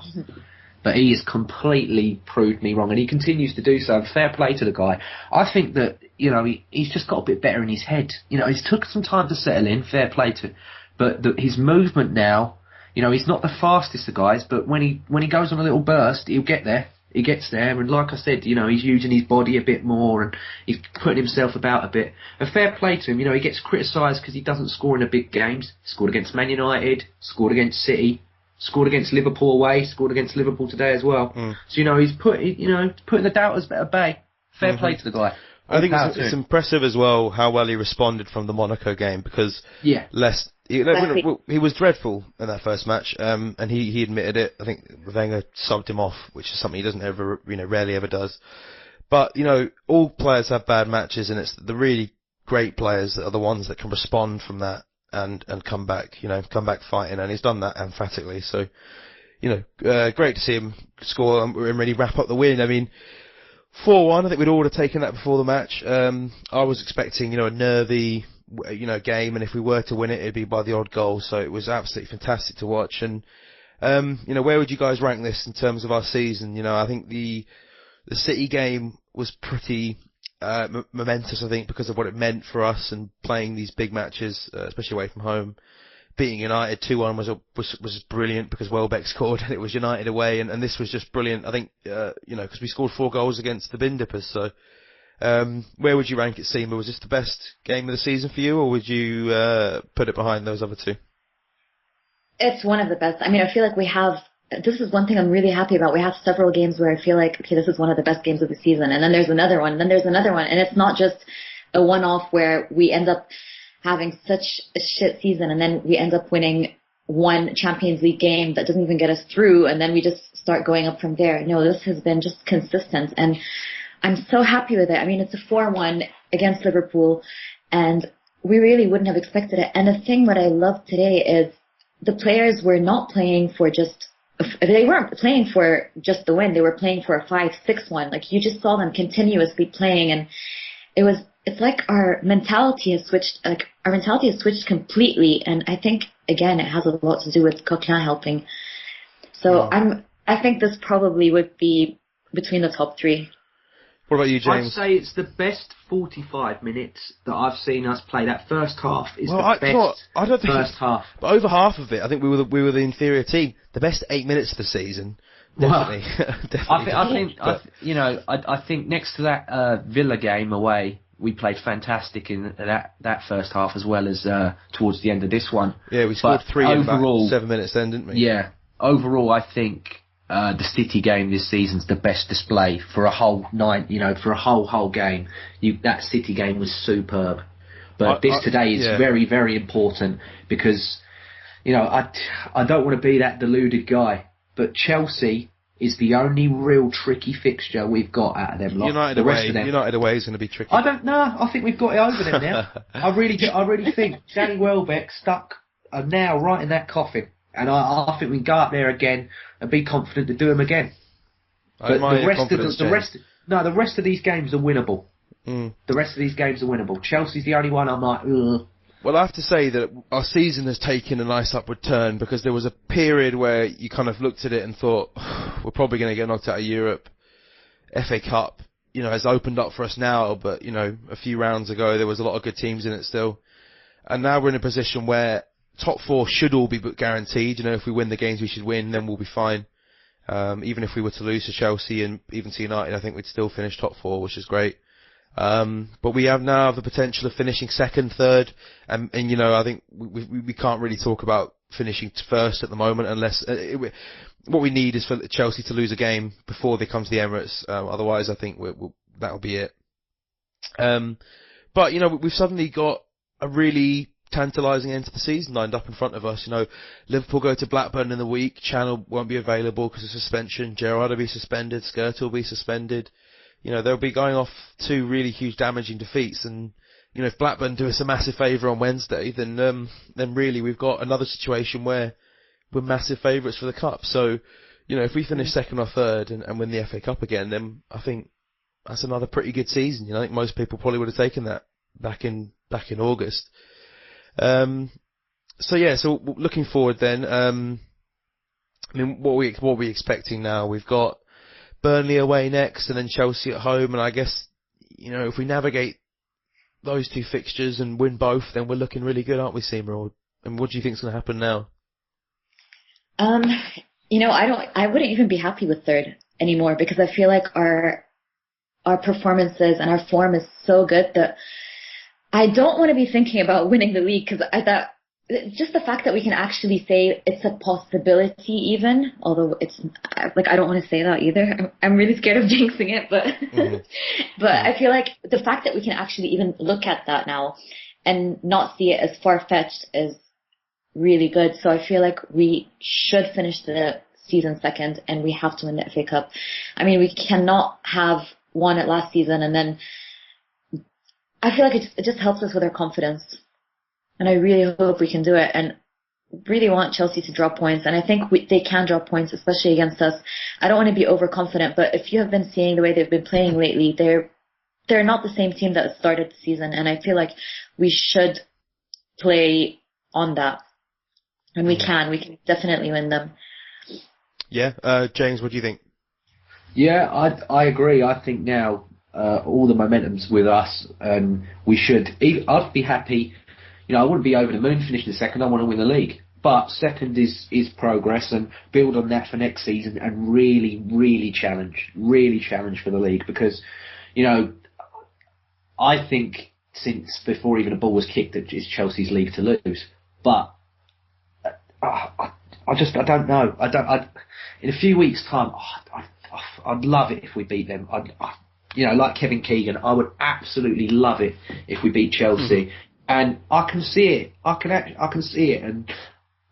But he has completely proved me wrong, and he continues to do so. Fair play to the guy. I think that, he's just got a bit better in his head. He's took some time to settle in, fair play to him. But his movement now, he's not the fastest of guys, but when he goes on a little burst, he'll get there. He gets there, and like I said, he's using his body a bit more, and he's putting himself about a bit. And fair play to him. He gets criticised because he doesn't score in the big games. Scored against Man United, scored against City. Scored against Liverpool away, scored against Liverpool today as well. So, he's putting the doubters at bay. Fair play to the guy. I think Power it's to him. impressive as well how well he responded from the Monaco game, because Yeah. he was dreadful in that first match, and he admitted it. I think Wenger subbed him off, which is something he doesn't ever, rarely ever does. But, all players have bad matches, and it's the really great players that are the ones that can respond from that and come back fighting, and he's done that emphatically. So, great to see him score and really wrap up the win. I mean, 4-1, I think we'd all have taken that before the match. I was expecting, a nervy, game, and if we were to win it, it'd be by the odd goal. So it was absolutely fantastic to watch. And, where would you guys rank this in terms of our season? I think the City game was pretty momentous, I think, because of what it meant for us and playing these big matches, especially away from home. Beating United 2-1 was brilliant because Welbeck scored and it was United away, and this was just brilliant. I think, because we scored 4 goals against the Bin Dippers. So, where would you rank it, Sima? Was this the best game of the season for you, or would you put it behind those other 2? It's one of the best. I mean, I feel like this is one thing I'm really happy about. We have several games where I feel like, okay, this is one of the best games of the season, and then there's another one, and then there's another one, and it's not just a one-off where we end up having such a shit season and then we end up winning one Champions League game that doesn't even get us through, and then we just start going up from there. No, this has been just consistent, and I'm so happy with it. I mean, it's a 4-1 against Liverpool, and we really wouldn't have expected it. And the thing that I love today is the players were not playing for they weren't playing for just the win. They were playing for a 5-6-1. Like, you just saw them continuously playing, and it's like our mentality has switched completely. And I think, again, it has a lot to do with Coquelin helping. So I think this probably would be between the top 3. What about you, James? I'd say it's the best 45 minutes that I've seen us play. That first half is I don't think first half. But over half of it, I think we were the inferior team. The best 8 minutes of the season, definitely. I think next to that Villa game away, we played fantastic in that first half, as well as towards the end of this one. Yeah, we scored 3 in about 7 minutes then, didn't we? Yeah. Overall, I think the City game this season's the best display for a whole night. For a whole game. That City game was superb. But this today is very, very important because, I don't want to be that deluded guy, but Chelsea is the only real tricky fixture we've got out of them lot. United away is going to be tricky. I don't know. I think we've got it over them now. I really think Danny Welbeck stuck a nail right in that coffin, and I think we can go up there again and be confident to do them again. But the rest of these games are winnable. The rest of these games are winnable. Chelsea's the only one I'm like, ugh. Well, I have to say that our season has taken a nice upward turn, because there was a period where you kind of looked at it and thought, we're probably going to get knocked out of Europe. FA Cup, has opened up for us now, but, a few rounds ago there was a lot of good teams in it still. And now we're in a position where top 4 should all be guaranteed. If we win the games we should win, then we'll be fine. Even if we were to lose to Chelsea and even to United, I think we'd still finish top 4, which is great. But we have now the potential of finishing 2nd, 3rd, and I think we can't really talk about finishing first at the moment unless what we need is for Chelsea to lose a game before they come to the Emirates. Otherwise, I think that'll be it. But we've suddenly got a really tantalising end to the season lined up in front of us. Liverpool go to Blackburn in the week. Channel won't be available because of suspension. Giroud will be suspended. Skirtle will be suspended. They'll be going off 2 really huge damaging defeats, and if Blackburn do us a massive favour on Wednesday, then really we've got another situation where we're massive favourites for the cup. So, if we finish 2nd or 3rd and win the FA Cup again, then I think that's another pretty good season. I think most people probably would have taken that back in August. So looking forward then. What are we expecting now? We've got Burnley away next, and then Chelsea at home. And I guess, if we navigate those 2 fixtures and win both, then we're looking really good, aren't we, Sima? And what do you think's going to happen now? I wouldn't even be happy with 3rd anymore, because I feel like our performances and our form is so good that I don't want to be thinking about winning the league, because just the fact that we can actually say it's a possibility, even although it's like I don't want to say that either. I'm really scared of jinxing it, but but I feel like the fact that we can actually even look at that now and not see it as far-fetched is really good. So I feel like we should finish the season second, and we have to win the FA Cup. I mean, we cannot have won it last season, and then I feel like it just helps us with our confidence. And I really hope we can do it, and really want Chelsea to drop points. And I think they can drop points, especially against us. I don't want to be overconfident, but if you have been seeing the way they've been playing lately, they're not the same team that started the season. And I feel like we should play on that. And we can definitely win them. Yeah, James, what do you think? Yeah, I agree. I think now all the momentum's with us, and we should. I'd be happy. You know, I wouldn't be over the moon finishing the second. I want to win the league. But second is progress, and build on that for next season, and really challenge for the league. Because, you know, I think since before even a ball was kicked, that it's Chelsea's league to lose. But I don't know. In a few weeks' time, I'd love it if we beat them. You know, like Kevin Keegan, I would absolutely love it if we beat Chelsea. And I can see it. I can see it. And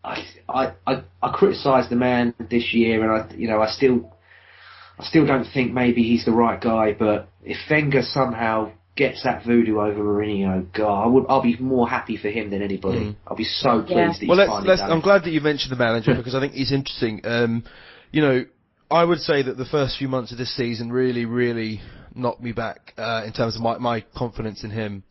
I criticised the man this year, and I still don't think maybe he's the right guy. But if Wenger somehow gets that voodoo over Mourinho, God, I'll be more happy for him than anybody. I'll be so pleased that he's finally done it. I'm glad that you mentioned the manager, because I think he's interesting. You know, I would say that the first few months of this season really knocked me back in terms of my confidence in him.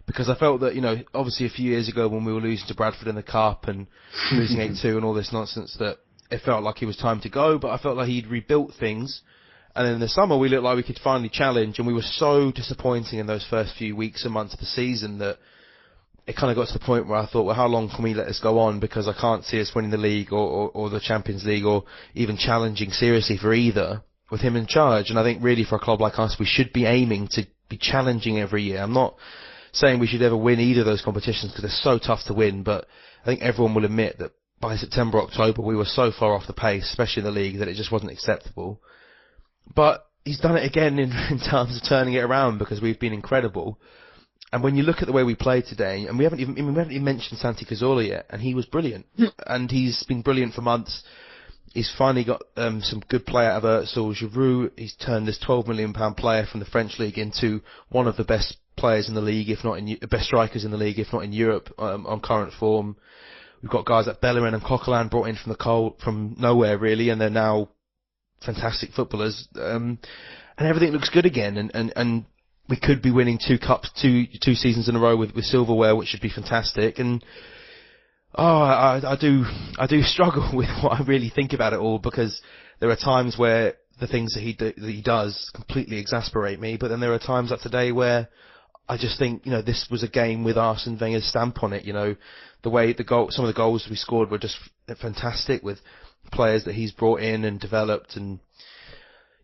Because I felt that, you know, obviously a few years ago when we were losing to Bradford in the Cup and losing 8-2 and all this nonsense, that it felt like it was time to go, but I felt like he'd rebuilt things. And then in the summer we looked like we could finally challenge, and we were so disappointing in those first few weeks and months of the season that it kind of got to the point where I thought, well, how long can we let this go on? Because I can't see us winning the league or the Champions League, or even challenging seriously for either with him in charge. And I think really for a club like us, we should be aiming to be challenging every year. I'm not saying we should ever win either of those competitions because they're so tough to win, but I think everyone will admit that by September, October, we were so far off the pace, especially in the league, that it just wasn't acceptable. But he's done it again in terms of turning it around, because we've been incredible. And when you look at the way we played today, and we haven't even mentioned Santi Cazorla yet, and he was brilliant. And he's been brilliant for months. He's finally got some good play out of Özil. Giroud, he's turned this £12 million player from the French league into one of the best players in the league, if not best strikers in the league, if not in Europe, on current form. We've got guys like Bellerin and Coquelin brought in from nowhere really, and they're now fantastic footballers. And everything looks good again, and we could be winning 2 cups, two seasons in a row with silverware, which would be fantastic. And I do struggle with what I really think about it all, because there are times where the things that he does completely exasperate me, but then there are times like today where I just think, you know, this was a game with Arsene Wenger's stamp on it. You know, the way some of the goals we scored were just fantastic, with players that he's brought in and developed, and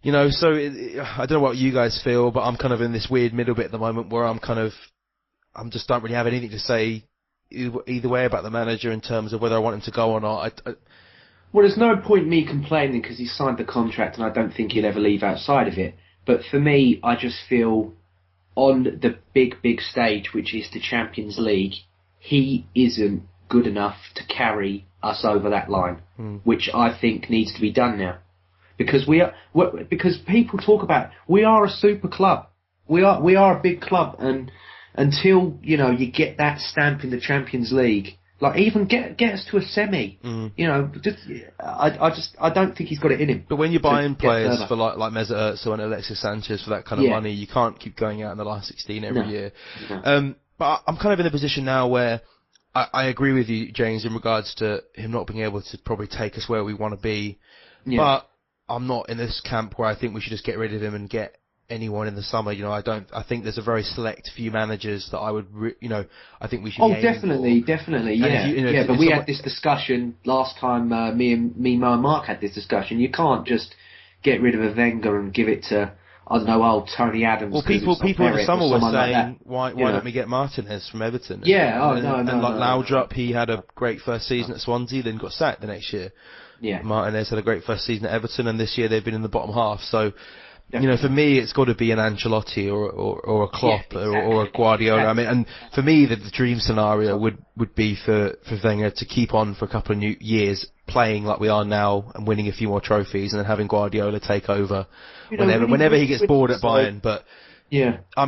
you know, so I don't know what you guys feel, but I'm kind of in this weird middle bit at the moment where I'm just don't really have anything to say either way about the manager in terms of whether I want him to go or not. Well, there's no point me complaining because he signed the contract and I don't think he'll ever leave outside of it. But for me, I just feel on the big stage, which is the Champions League, he isn't good enough to carry us over that line, which I think needs to be done now. Because because people talk about, we are a super club. We are a big club, and until, you know, you get that stamp in the Champions League, like even get us to a semi, you know, I don't think he's got it in him. But when you're buying players for like Mesut Ozil and Alexis Sanchez for that kind of money, you can't keep going out in the last 16 every year. No. But I'm kind of in a position now where I agree with you, James, in regards to him not being able to probably take us where we want to be. Yeah. But I'm not in this camp where I think we should just get rid of him and get anyone in the summer. You know, I think there's a very select few managers that I would, I think we should. Oh, definitely, yeah. But we had this discussion last time. Me, Mo, and Mark had this discussion. You can't just get rid of a Wenger and give it to. I don't know, old Tony Adams. Well, people in the summer were saying, why don't we get Martinez from Everton? Yeah, and Laudrup, he had a great first season at Swansea, then got sacked the next year. Yeah. Martinez had a great first season at Everton, and this year they've been in the bottom half. So, for me, it's got to be an Ancelotti or a Klopp or a Guardiola. I mean, and for me, the dream scenario would be for Wenger to keep on for a couple of new years, playing like we are now and winning a few more trophies, and then having Guardiola take over whenever he gets bored at Bayern. But yeah, I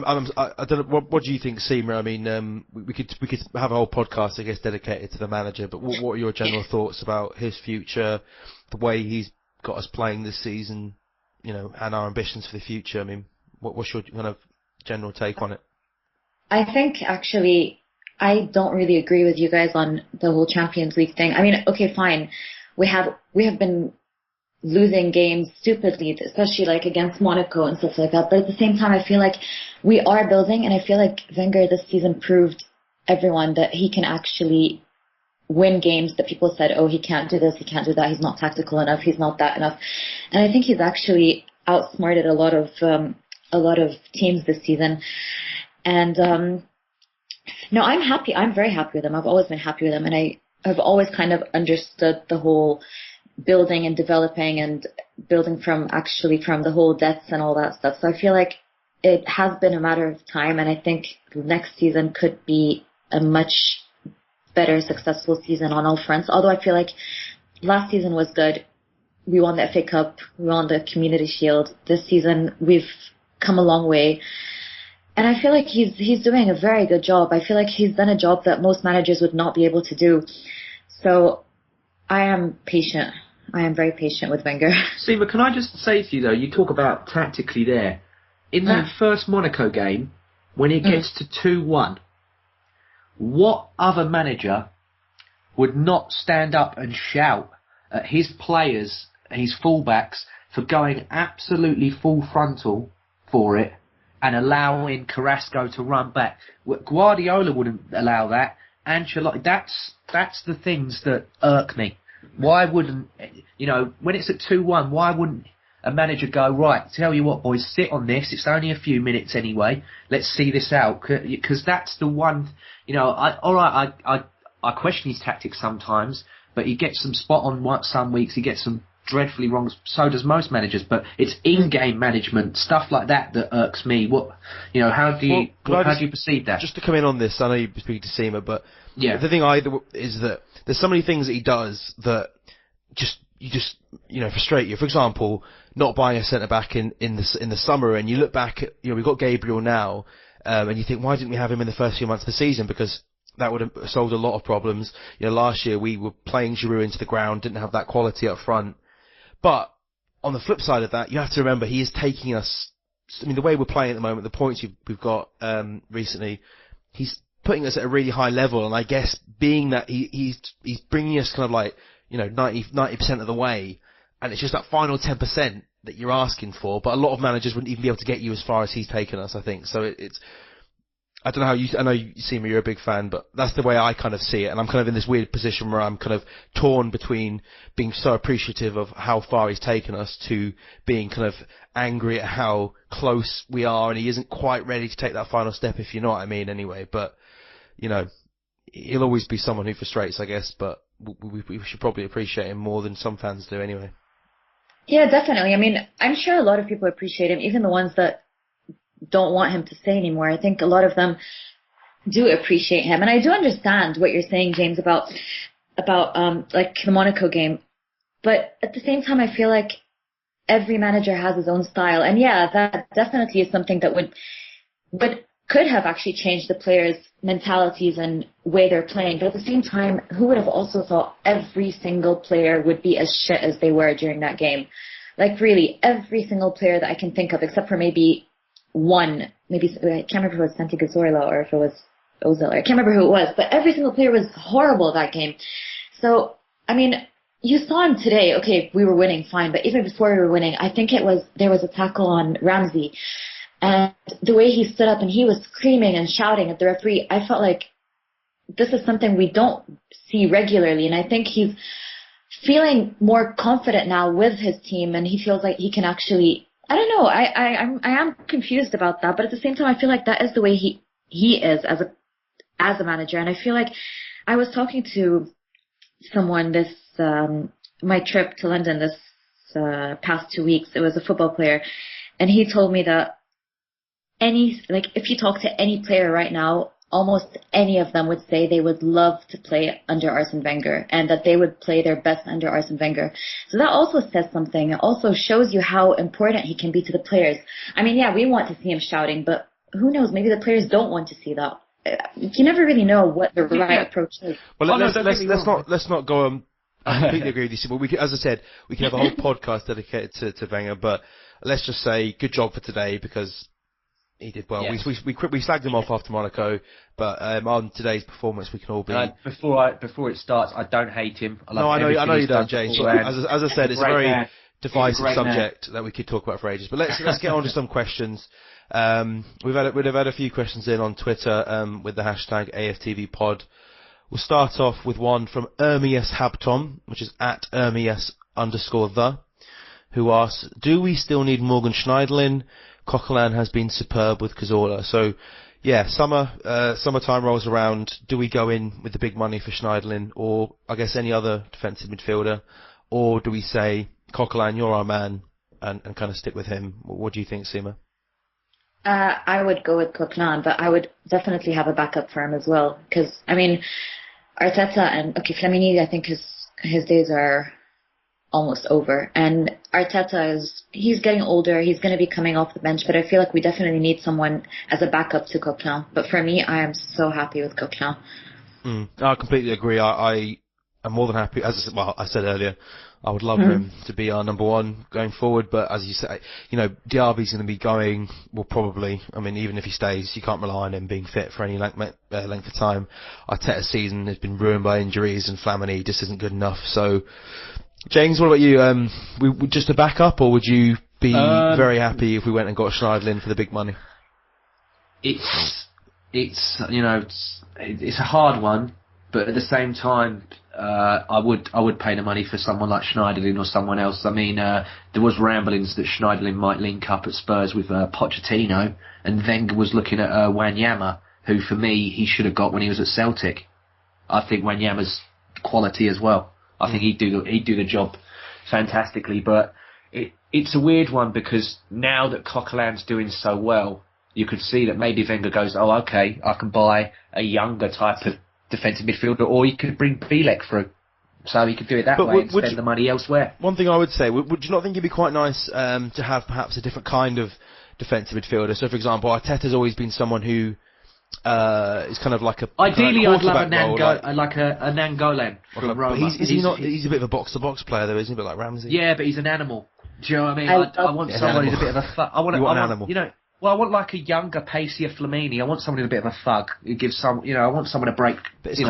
don't know. What do you think, Sima? I mean, we could have a whole podcast, I guess, dedicated to the manager. But what are your general thoughts about his future, the way he's got us playing this season, and our ambitions for the future? I mean, what's your kind of general take on it? I think actually, I don't really agree with you guys on the whole Champions League thing. I mean, okay, fine. We have been losing games stupidly, especially like against Monaco and stuff like that. But at the same time, I feel like we are building, and I feel like Wenger this season proved everyone that he can actually win games that people said, oh, he can't do this, he can't do that, he's not tactical enough, he's not that enough. And I think he's actually outsmarted a lot of teams this season. And no, I'm happy. I'm very happy with him. I've always been happy with him, and I've always kind of understood the whole building and developing and building from the whole depths and all that stuff. So I feel like it has been a matter of time, and I think next season could be a much better, successful season on all fronts. Although I feel like last season was good. We won the FA Cup, we won the Community Shield. This season we've come a long way. And I feel like he's doing a very good job. I feel like he's done a job that most managers would not be able to do. So I am patient. I am very patient with Wenger. Sima, can I just say to you, though, you talk about tactically there. In that first Monaco game, when it gets to 2-1, what other manager would not stand up and shout at his players, his fullbacks, for going absolutely full frontal for it and allowing Carrasco to run back? Guardiola wouldn't allow that. Ancelotti, that's the things that irk me. Why wouldn't, when it's at 2-1, why wouldn't a manager go, right, tell you what, boys, sit on this, it's only a few minutes anyway, let's see this out? Because that's the one, I question his tactics sometimes, but he gets them spot on some weeks, he gets them dreadfully wrong, so does most managers, but it's in-game management, stuff like that irks me. How do you perceive that? Just to come in on this, I know you speak to Sima, but yeah, the thing is that there's so many things that he does that just frustrate you. For example, not buying a centre back in the summer, and you look back at, we've got Gabriel now, and you think, why didn't we have him in the first few months of the season? Because that would have solved a lot of problems. Last year we were playing Giroud into the ground, didn't have that quality up front. But on the flip side of that, you have to remember he is taking us. I mean, the way we're playing at the moment, the points we've got recently, he's putting us at a really high level. And I guess being that he's bringing us kind of like 90% of the way, and it's just that final 10% that you're asking for. But a lot of managers wouldn't even be able to get you as far as he's taken us, I think. So it's. I don't know how I know you see me, you're a big fan, but that's the way I kind of see it. And I'm kind of in this weird position where I'm kind of torn between being so appreciative of how far he's taken us to being kind of angry at how close we are, and he isn't quite ready to take that final step, if you know what I mean, anyway. But, he'll always be someone who frustrates, I guess, but we should probably appreciate him more than some fans do anyway. Yeah, definitely. I mean, I'm sure a lot of people appreciate him, even the ones that don't want him to stay anymore. I think a lot of them do appreciate him, and I do understand what you're saying, James, about like the Monaco game. But at the same time, I feel like every manager has his own style, and yeah, that definitely is something that could have actually changed the players' mentalities and way they're playing. But at the same time, who would have also thought every single player would be as shit as they were during that game? Like really, every single player that I can think of, except for maybe one, I can't remember if it was Santi Cazorla or if it was Ozil. I can't remember who it was, but every single player was horrible that game. So, I mean, you saw him today. Okay, we were winning, fine, but even before we were winning, I think there was a tackle on Ramsey, and the way he stood up and he was screaming and shouting at the referee, I felt like this is something we don't see regularly, and I think he's feeling more confident now with his team, and he feels like he can actually I don't know. I am confused about that, but at the same time, I feel like that is the way he is as a manager. And I feel like I was talking to someone this my trip to London this past 2 weeks. It was a football player, and he told me that if you talk to any player right now, almost any of them would say they would love to play under Arsene Wenger and that they would play their best under Arsene Wenger. So that also says something. It also shows you how important he can be to the players. I mean, yeah, we want to see him shouting, but who knows? Maybe the players don't want to see that. You never really know what the right approach is. Well, let's not go on. I completely agree with you. But as I said, we can have a whole podcast dedicated to Wenger. But let's just say good job for today because he did well. Yes. We slagged him off after Monaco, but on today's performance, we can all be. Before it starts, I don't hate him. I know you don't, James. As I said, it's a very divisive subject that we could talk about for ages. But let's get on to some questions. We've had a few questions in on Twitter with the hashtag AFTV pod. We'll start off with one from Ermias Habtom, which is at Ermias_the, who asks, do we still need Morgan Schneiderlin? Coquelin has been superb with Cazorla. So, yeah, summertime rolls around. Do we go in with the big money for Schneiderlin, or I guess any other defensive midfielder, or do we say, Coquelin, you're our man, and kind of stick with him? What do you think, Sima? I would go with Coquelin, but I would definitely have a backup for him as well. Because, I mean, Arteta and, Flamini, I think his days are almost over. And Arteta he's getting older, he's going to be coming off the bench, but I feel like we definitely need someone as a backup to Coquelin. But for me, I am so happy with Coquelin. I completely agree. I am more than happy. As I said earlier, I would love him to be our number one going forward, but as you say, Diaby's going to be going, well, probably, I mean, even if he stays, you can't rely on him being fit for any length of time. Arteta's season has been ruined by injuries, and Flamini just isn't good enough. So, James, what about you? We just a backup, or would you be very happy if we went and got Schneiderlin for the big money? It's a hard one, but at the same time, I would pay the money for someone like Schneiderlin or someone else. I mean, there was ramblings that Schneiderlin might link up at Spurs with Pochettino, and Wenger was looking at Wanyama, who for me he should have got when he was at Celtic. I think Wanyama's quality as well. I think he'd do the job fantastically. But it's a weird one because now that Coquelin's doing so well, you could see that maybe Wenger goes, oh, okay, I can buy a younger type of defensive midfielder, or he could bring Bielek through. So he could do it that way and spend the money elsewhere. One thing I would say, would you not think it'd be quite nice to have perhaps a different kind of defensive midfielder? So, for example, Arteta's always been someone who is kind of like a ideally I'd love a Nangolan from Roma. He's a bit of a box-to-box player, though, isn't he? A bit like Ramsey. Yeah, but he's an animal. Do you know what I mean? I want someone who's a bit of a I want an animal. Well, I want like a younger, pacier Flamini. I want someone who's a bit of a thug who gives some. I want someone to break a few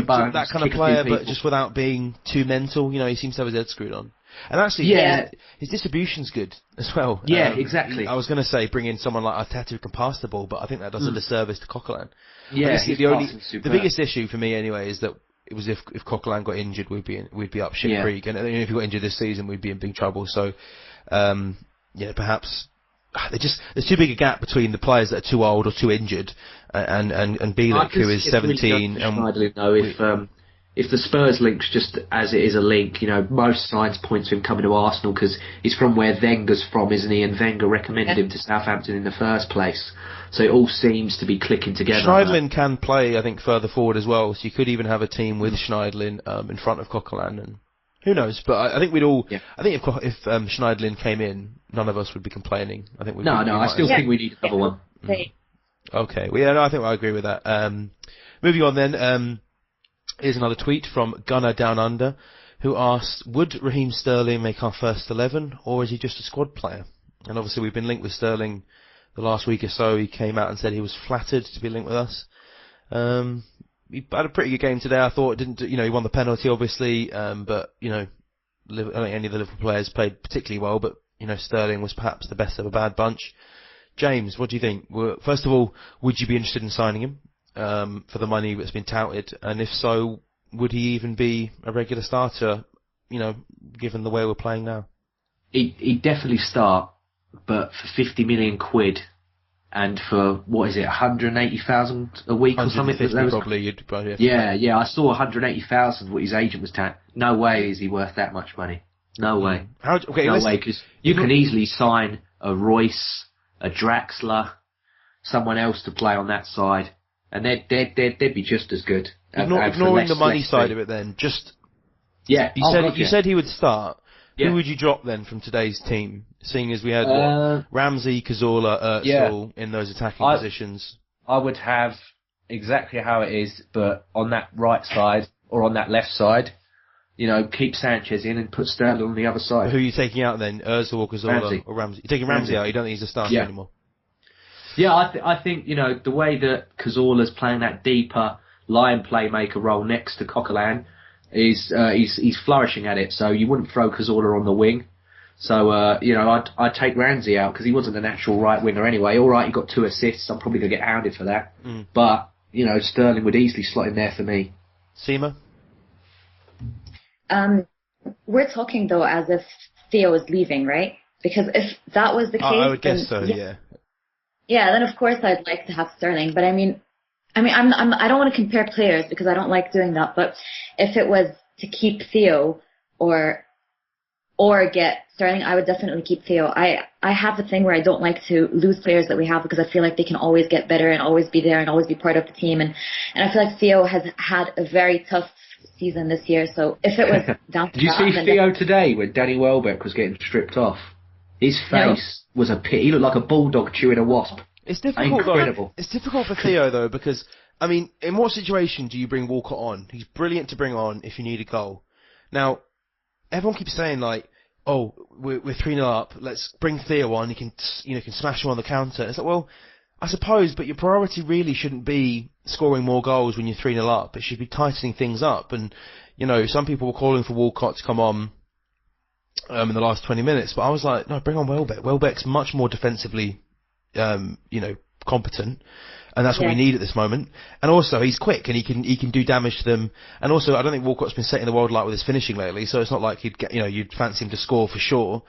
bones. That kind of player, but just without being too mental. He seems to have his head screwed on. And actually, his distribution's good as well. Yeah, exactly. I was going to say bring in someone like Arteta who can pass the ball, but I think that does a disservice to Coquelin. Yeah, the biggest issue for me anyway is that it was if Coquelin got injured, we'd be up shit creek, and if he got injured this season, we'd be in big trouble. So, perhaps. There's too big a gap between the players that are too old or too injured and Bielek, who is 17. If the Spurs link's just as it is a link, most signs point to him coming to Arsenal because he's from where Wenger's from, isn't he? And Wenger recommended him to Southampton in the first place. So it all seems to be clicking together. Schneiderlin can play, I think, further forward as well. So you could even have a team with Schneiderlin in front of Coquelin, and who knows? But I think we'd all. Yeah. I think if Schneiderlin came in, none of us would be complaining. I think I still think we need another one. Okay. Well, I think I agree with that. Moving on then. Here's another tweet from Gunnar Down Under, who asks, would Raheem Sterling make our first 11, or is he just a squad player? And obviously we've been linked with Sterling the last week or so. He came out and said he was flattered to be linked with us. He had a pretty good game today. I thought he won the penalty obviously, but I don't think any of the Liverpool players played particularly well. But Sterling was perhaps the best of a bad bunch. James, what do you think? First of all, would you be interested in signing him for the money that's been touted? And if so, would he even be a regular starter? Given the way we're playing now, he'd definitely start. but for 50 million quid and for, what is it, 180,000 a week or something? 150 probably, you'd probably have to pay. Yeah, I saw 180,000 what his agent was telling. No way is he worth that much money. No way. No way, because you can easily sign a Royce, a Draxler, someone else to play on that side, and they'd be just as good. Ignoring the money side of it then, you said he would start. Yeah. Who would you drop then from today's team, seeing as we had Ramsey, Cazorla, Özil in those attacking positions? I would have exactly how it is, but on that right side or on that left side, keep Sanchez in and put Sterling on the other side. Who are you taking out then, Özil or Cazorla or Ramsey? You're taking Ramsey out. You don't think he's a starter anymore. Yeah, I think the way that Cazorla's playing that deeper line playmaker role next to Coquelin is he's flourishing at it. So you wouldn't throw Cazorla on the wing. So I'd take Ramsey out because he wasn't a natural right winger anyway. All right, he got 2 assists. I'm probably gonna get hounded for that. But Sterling would easily slot in there for me. Sima? We're talking though as if Theo is leaving, right? Because if that was the case, I would guess so. Yeah. Yeah, then of course I'd like to have Sterling, but I don't want to compare players because I don't like doing that. But if it was to keep Theo or get Sterling, I would definitely keep Theo. I have the thing where I don't like to lose players that we have because I feel like they can always get better and always be there and always be part of the team. And I feel like Theo has had a very tough season this year. So if it was down to Did you see Theo today when Danny Welbeck was getting stripped off? His face was a pit. He looked like a bulldog chewing a wasp. It's difficult. Incredible. It's difficult for Theo though because in what situation do you bring Walcott on? He's brilliant to bring on if you need a goal. Now, everyone keeps saying like, "Oh, we're 3-0 up. Let's bring Theo on. He can smash him on the counter." It's like, well, I suppose, but your priority really shouldn't be scoring more goals when you're 3-0 up. It should be tightening things up. And some people were calling for Walcott to come on in the last 20 minutes, but I was like, no, bring on Welbeck. Welbeck's much more defensively, competent, and that's what we need at this moment. And also, he's quick and he can do damage to them. And also, I don't think Walcott's been setting the world alight with his finishing lately, so it's not like you'd fancy him to score for sure.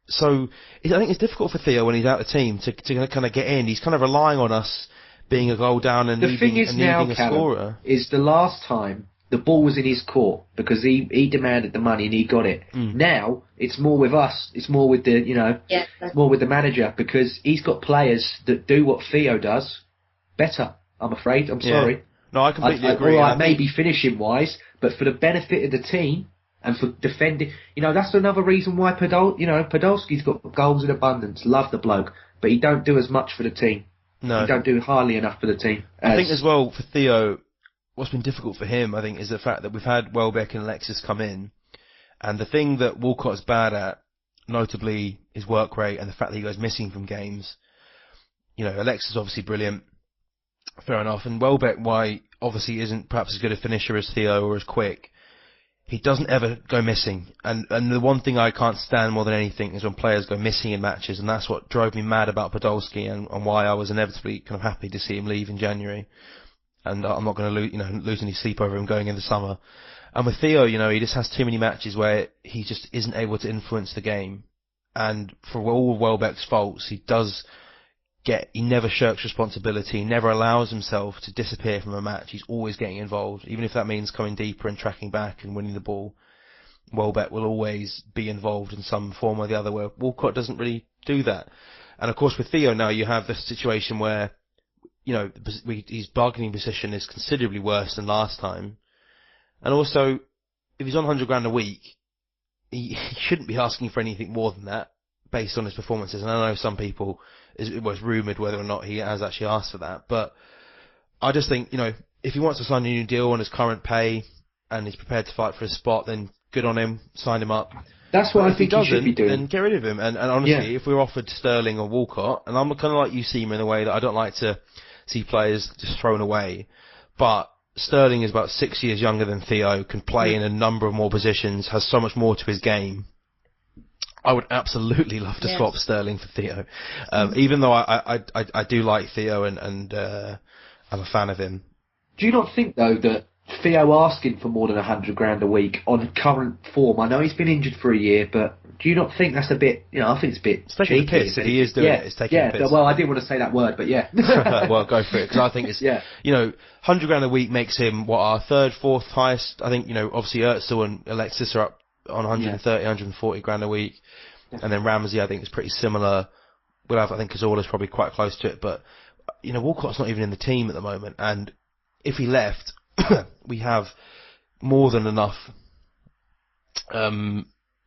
So I think it's difficult for Theo when he's out of the team to kind of get in. He's kind of relying on us being a goal down and needing a scorer. Is the last time the ball was in his court because he demanded the money and he got it. Now it's more with us. It's more with it's more with the manager because he's got players that do what Theo does better. I'm afraid. I'm sorry. No, I completely agree. All right, maybe finishing wise, but for the benefit of the team and for defending, that's another reason why Podolski's got goals in abundance. Love the bloke, but he don't do as much for the team. No, he don't do hardly enough for the team. I think as well for Theo, what's been difficult for him, I think, is the fact that we've had Welbeck and Alexis come in, and the thing that Walcott's bad at, notably his work rate and the fact that he goes missing from games. Alexis is obviously brilliant, fair enough, and Welbeck, why obviously isn't perhaps as good a finisher as Theo or as quick, he doesn't ever go missing. And the one thing I can't stand more than anything is when players go missing in matches, and that's what drove me mad about Podolski and why I was inevitably kind of happy to see him leave in January. And I'm not going to lose any sleep over him going in the summer. And with Theo, he just has too many matches where he just isn't able to influence the game. And for all of Welbeck's faults, he never shirks responsibility, he never allows himself to disappear from a match. He's always getting involved, even if that means coming deeper and tracking back and winning the ball. Welbeck will always be involved in some form or the other, where Walcott doesn't really do that. And of course with Theo now you have this situation where his bargaining position is considerably worse than last time. And also, if he's on 100 grand a week, he shouldn't be asking for anything more than that based on his performances. And I know some people, it was rumoured whether or not he has actually asked for that. But I just think, if he wants to sign a new deal on his current pay and he's prepared to fight for his spot, then good on him, sign him up. That's what I think he should be doing. Then get rid of him. And honestly, if we're offered Sterling or Walcott, and I'm kind of like you, Sima, in the way that I don't like to see players just thrown away, but Sterling is about 6 years younger than Theo, can play in a number of more positions, has so much more to his game. I would absolutely love to swap Sterling for Theo, even though I do like Theo and I'm a fan of him. Do you not think though that Theo asking for more than $100,000 a week on current form. I know he's been injured for a year, but do you not think that's a bit? I think it's a bit. It's taking cheeky, the piss. If he is doing it, it's taking the piss. Well, I didn't want to say that word, but yeah. Well, go for it, because I think it's, $100,000 a week makes him, our third, fourth highest. I think, obviously Özil and Alexis are up on 130, 140 grand a week. Yeah. And then Ramsey, I think, is pretty similar. I think Cazorla's probably quite close to it, but, Walcott's not even in the team at the moment, and if he left, we have more than enough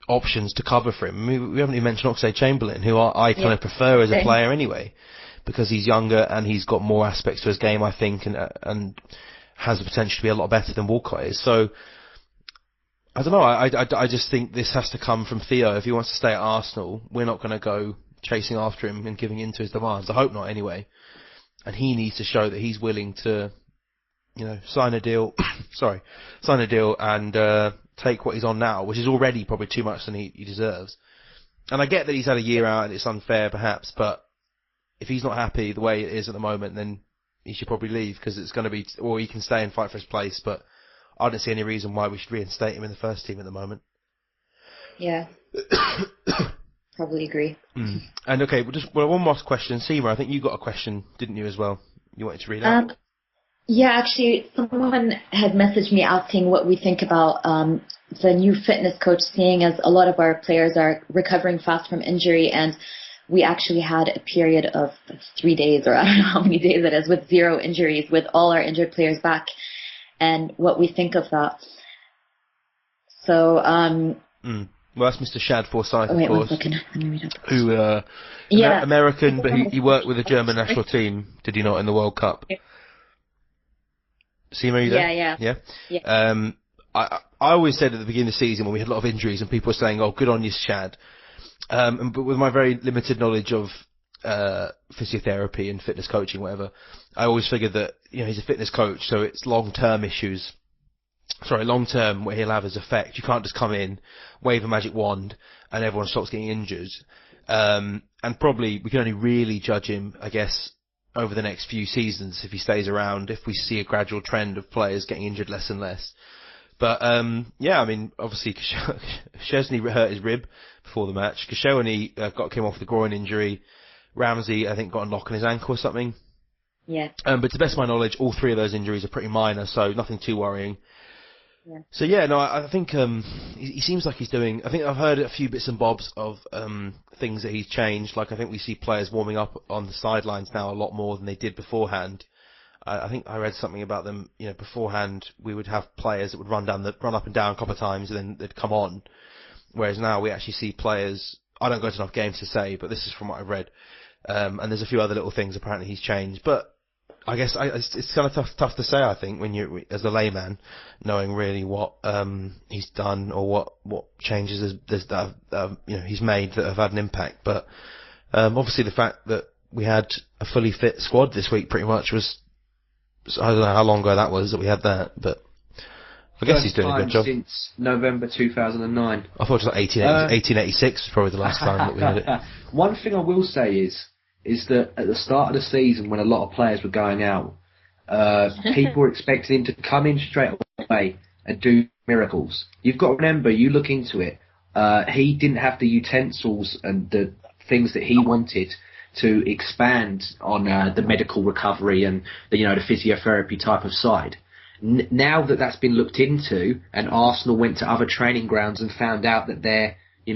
options to cover for him. I mean, we haven't even mentioned Oxlade-Chamberlain, who I kind of prefer as a player anyway, because he's younger and he's got more aspects to his game, I think, and has the potential to be a lot better than Walcott is. So, I don't know, I just think this has to come from Theo. If he wants to stay at Arsenal, we're not going to go chasing after him and giving in to his demands. I hope not anyway. And he needs to show that he's willing to sign a deal and take what he's on now, which is already probably too much than he deserves. And I get that he's had a year out and it's unfair perhaps, but if he's not happy the way it is at the moment, then he should probably leave, because it's going to be, or he can stay and fight for his place, but I don't see any reason why we should reinstate him in the first team at the moment. Yeah. Probably agree. And okay, one more question. Sima, I think you got a question, didn't you, as well? You wanted to read out? Yeah, actually, someone had messaged me asking what we think about the new fitness coach, seeing as a lot of our players are recovering fast from injury, and we actually had a period of 3 days, or I don't know how many days it is, with 0 injuries, with all our injured players back, and what we think of that. So, well, that's Mr. Shad Forsyth, of wait, course, 1 second. Let me read it. Who, American, but he worked with the German national team, did he not, in the World Cup? Sima, are you there? Yeah. I always said at the beginning of the season when we had a lot of injuries and people were saying, "Oh, good on you, Shad." But with my very limited knowledge of physiotherapy and fitness coaching, whatever, I always figured that he's a fitness coach, so it's long-term where he'll have his effect. You can't just come in, wave a magic wand, and everyone stops getting injured. And probably we can only really judge him, I guess, over the next few seasons if he stays around, if we see a gradual trend of players getting injured less and less. But obviously Szczesny hurt his rib before the match. Koscielny came off the groin injury. Ramsey, I think, got a knock on his ankle or something. Yeah. But to the best of my knowledge, all 3 of those injuries are pretty minor, so nothing too worrying. Yeah. So I think he seems like he's doing. I think I've heard a few bits and bobs of things that he's changed. Like I think we see players warming up on the sidelines now a lot more than they did beforehand. I think I read something about them. Beforehand we would have players that would run up and down a couple of times and then they'd come on. Whereas now we actually see players. I don't go to enough games to say, but this is from what I've read. And there's a few other little things apparently he's changed, but. I guess it's kind of tough to say. I think when you, as a layman, knowing really what he's done or what changes he's made that have had an impact. But obviously the fact that we had a fully fit squad this week pretty much was, I don't know how long ago that was that we had that, but I guess he's doing a good job. Since November 2009. I thought it was like 1886 was probably the last time that we had it. One thing I will say is that at the start of the season, when a lot of players were going out, people were expecting him to come in straight away and do miracles. You've got to remember, you look into it, he didn't have the utensils and the things that he wanted to expand on the medical recovery and the physiotherapy type of side. Now that that's been looked into, and Arsenal went to other training grounds and found out that they're 2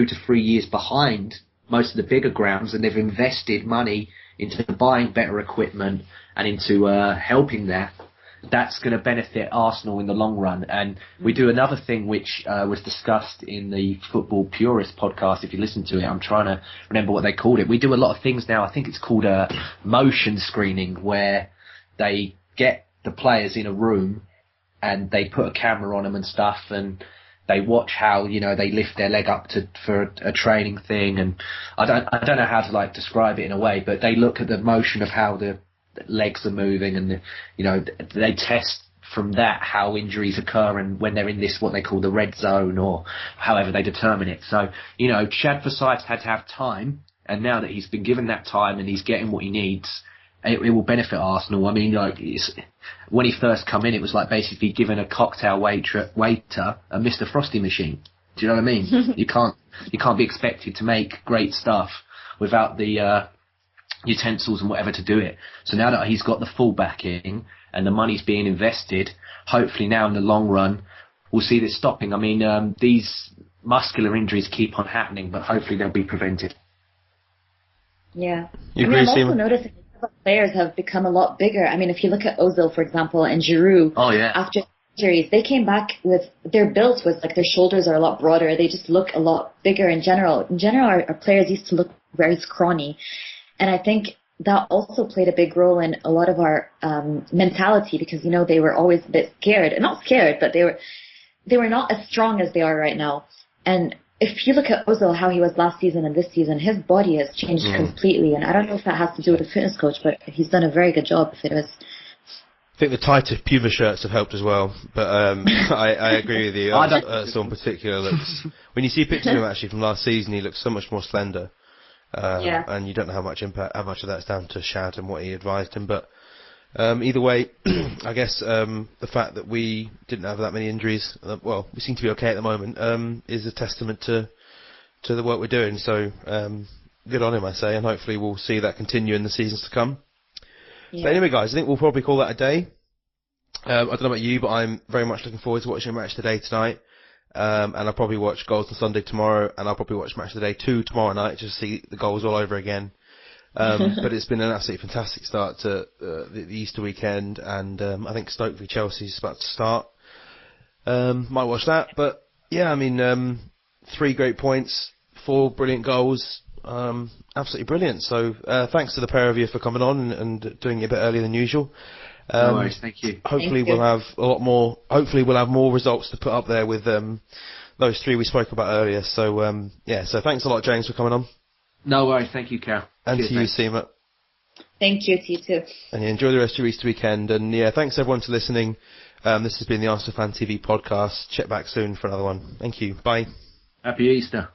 to 3 years behind most of the bigger grounds, and they've invested money into buying better equipment and into helping that's going to benefit Arsenal in the long run. And we do another thing which was discussed in the Football Purist podcast. If you listen to it, I'm trying to remember what they called it. We do a lot of things now. I think it's called a motion screening, where they get the players in a room and they put a camera on them and stuff, and they watch how they lift their leg up for a training thing, and I don't know how to describe it in a way, but they look at the motion of how the legs are moving, and they test from that how injuries occur and when they're in this what they call the red zone, or however they determine it. So Shad Forsyth had to have time, and now that he's been given that time and he's getting what he needs, it will benefit Arsenal. I mean, like, when he first come in, it was like basically giving a cocktail waiter a Mr. Frosty machine. Do you know what I mean? You can't be expected to make great stuff without the utensils and whatever to do it. So now that he's got the full backing and the money's being invested, hopefully now in the long run we'll see this stopping. I mean, these muscular injuries keep on happening, but hopefully they'll be prevented. Yeah. You I mean, agree, I'm also Sima? noticing that players have become a lot bigger. I mean, if you look at Ozil, for example, and Giroud, after injuries, they came back with their build was like their shoulders are a lot broader. They just look a lot bigger in general. In general, our players used to look very scrawny. And I think that also played a big role in a lot of our mentality because, you know, they were always a bit scared. And not scared, but they were not as strong as they are right now. And if you look at Ozil, how he was last season and this season, his body has changed completely. And I don't know if that has to do with the fitness coach, but he's done a very good job if it is. I think the tighter Puma shirts have helped as well, but I agree with you. Ozil in particular looks, when you see pictures of him actually from last season, he looks so much more slender. And you don't know how much of that's down to Shad and what he advised him, but either way, I guess the fact that we didn't have that many injuries, well, we seem to be okay at the moment, is a testament to the work we're doing. So good on him, I say, and hopefully we'll see that continue in the seasons to come. Yeah. But anyway, guys, I think we'll probably call that a day. I don't know about you, but I'm very much looking forward to watching a match today tonight. And I'll probably watch Goals on Sunday tomorrow, and I'll probably watch Match of the Day 2 tomorrow night just to see the goals all over again. But it's been an absolutely fantastic start to the Easter weekend, and I think Stoke v Chelsea is about to start. Might watch that, but yeah, I mean, 3 great points, 4 brilliant goals, absolutely brilliant. So thanks to the pair of you for coming on and doing it a bit earlier than usual. No worries, thank you. Hopefully we'll have a lot more. Hopefully we'll have more results to put up there with those 3 we spoke about earlier. So yeah, so thanks a lot, James, for coming on. No worries, thank you, Cal. And cheers, to you, Sima. Thank you, to you too. And yeah, enjoy the rest of your Easter weekend. And yeah, thanks everyone for listening. This has been the Arsenal Fan TV podcast. Check back soon for another one. Thank you. Bye. Happy Easter.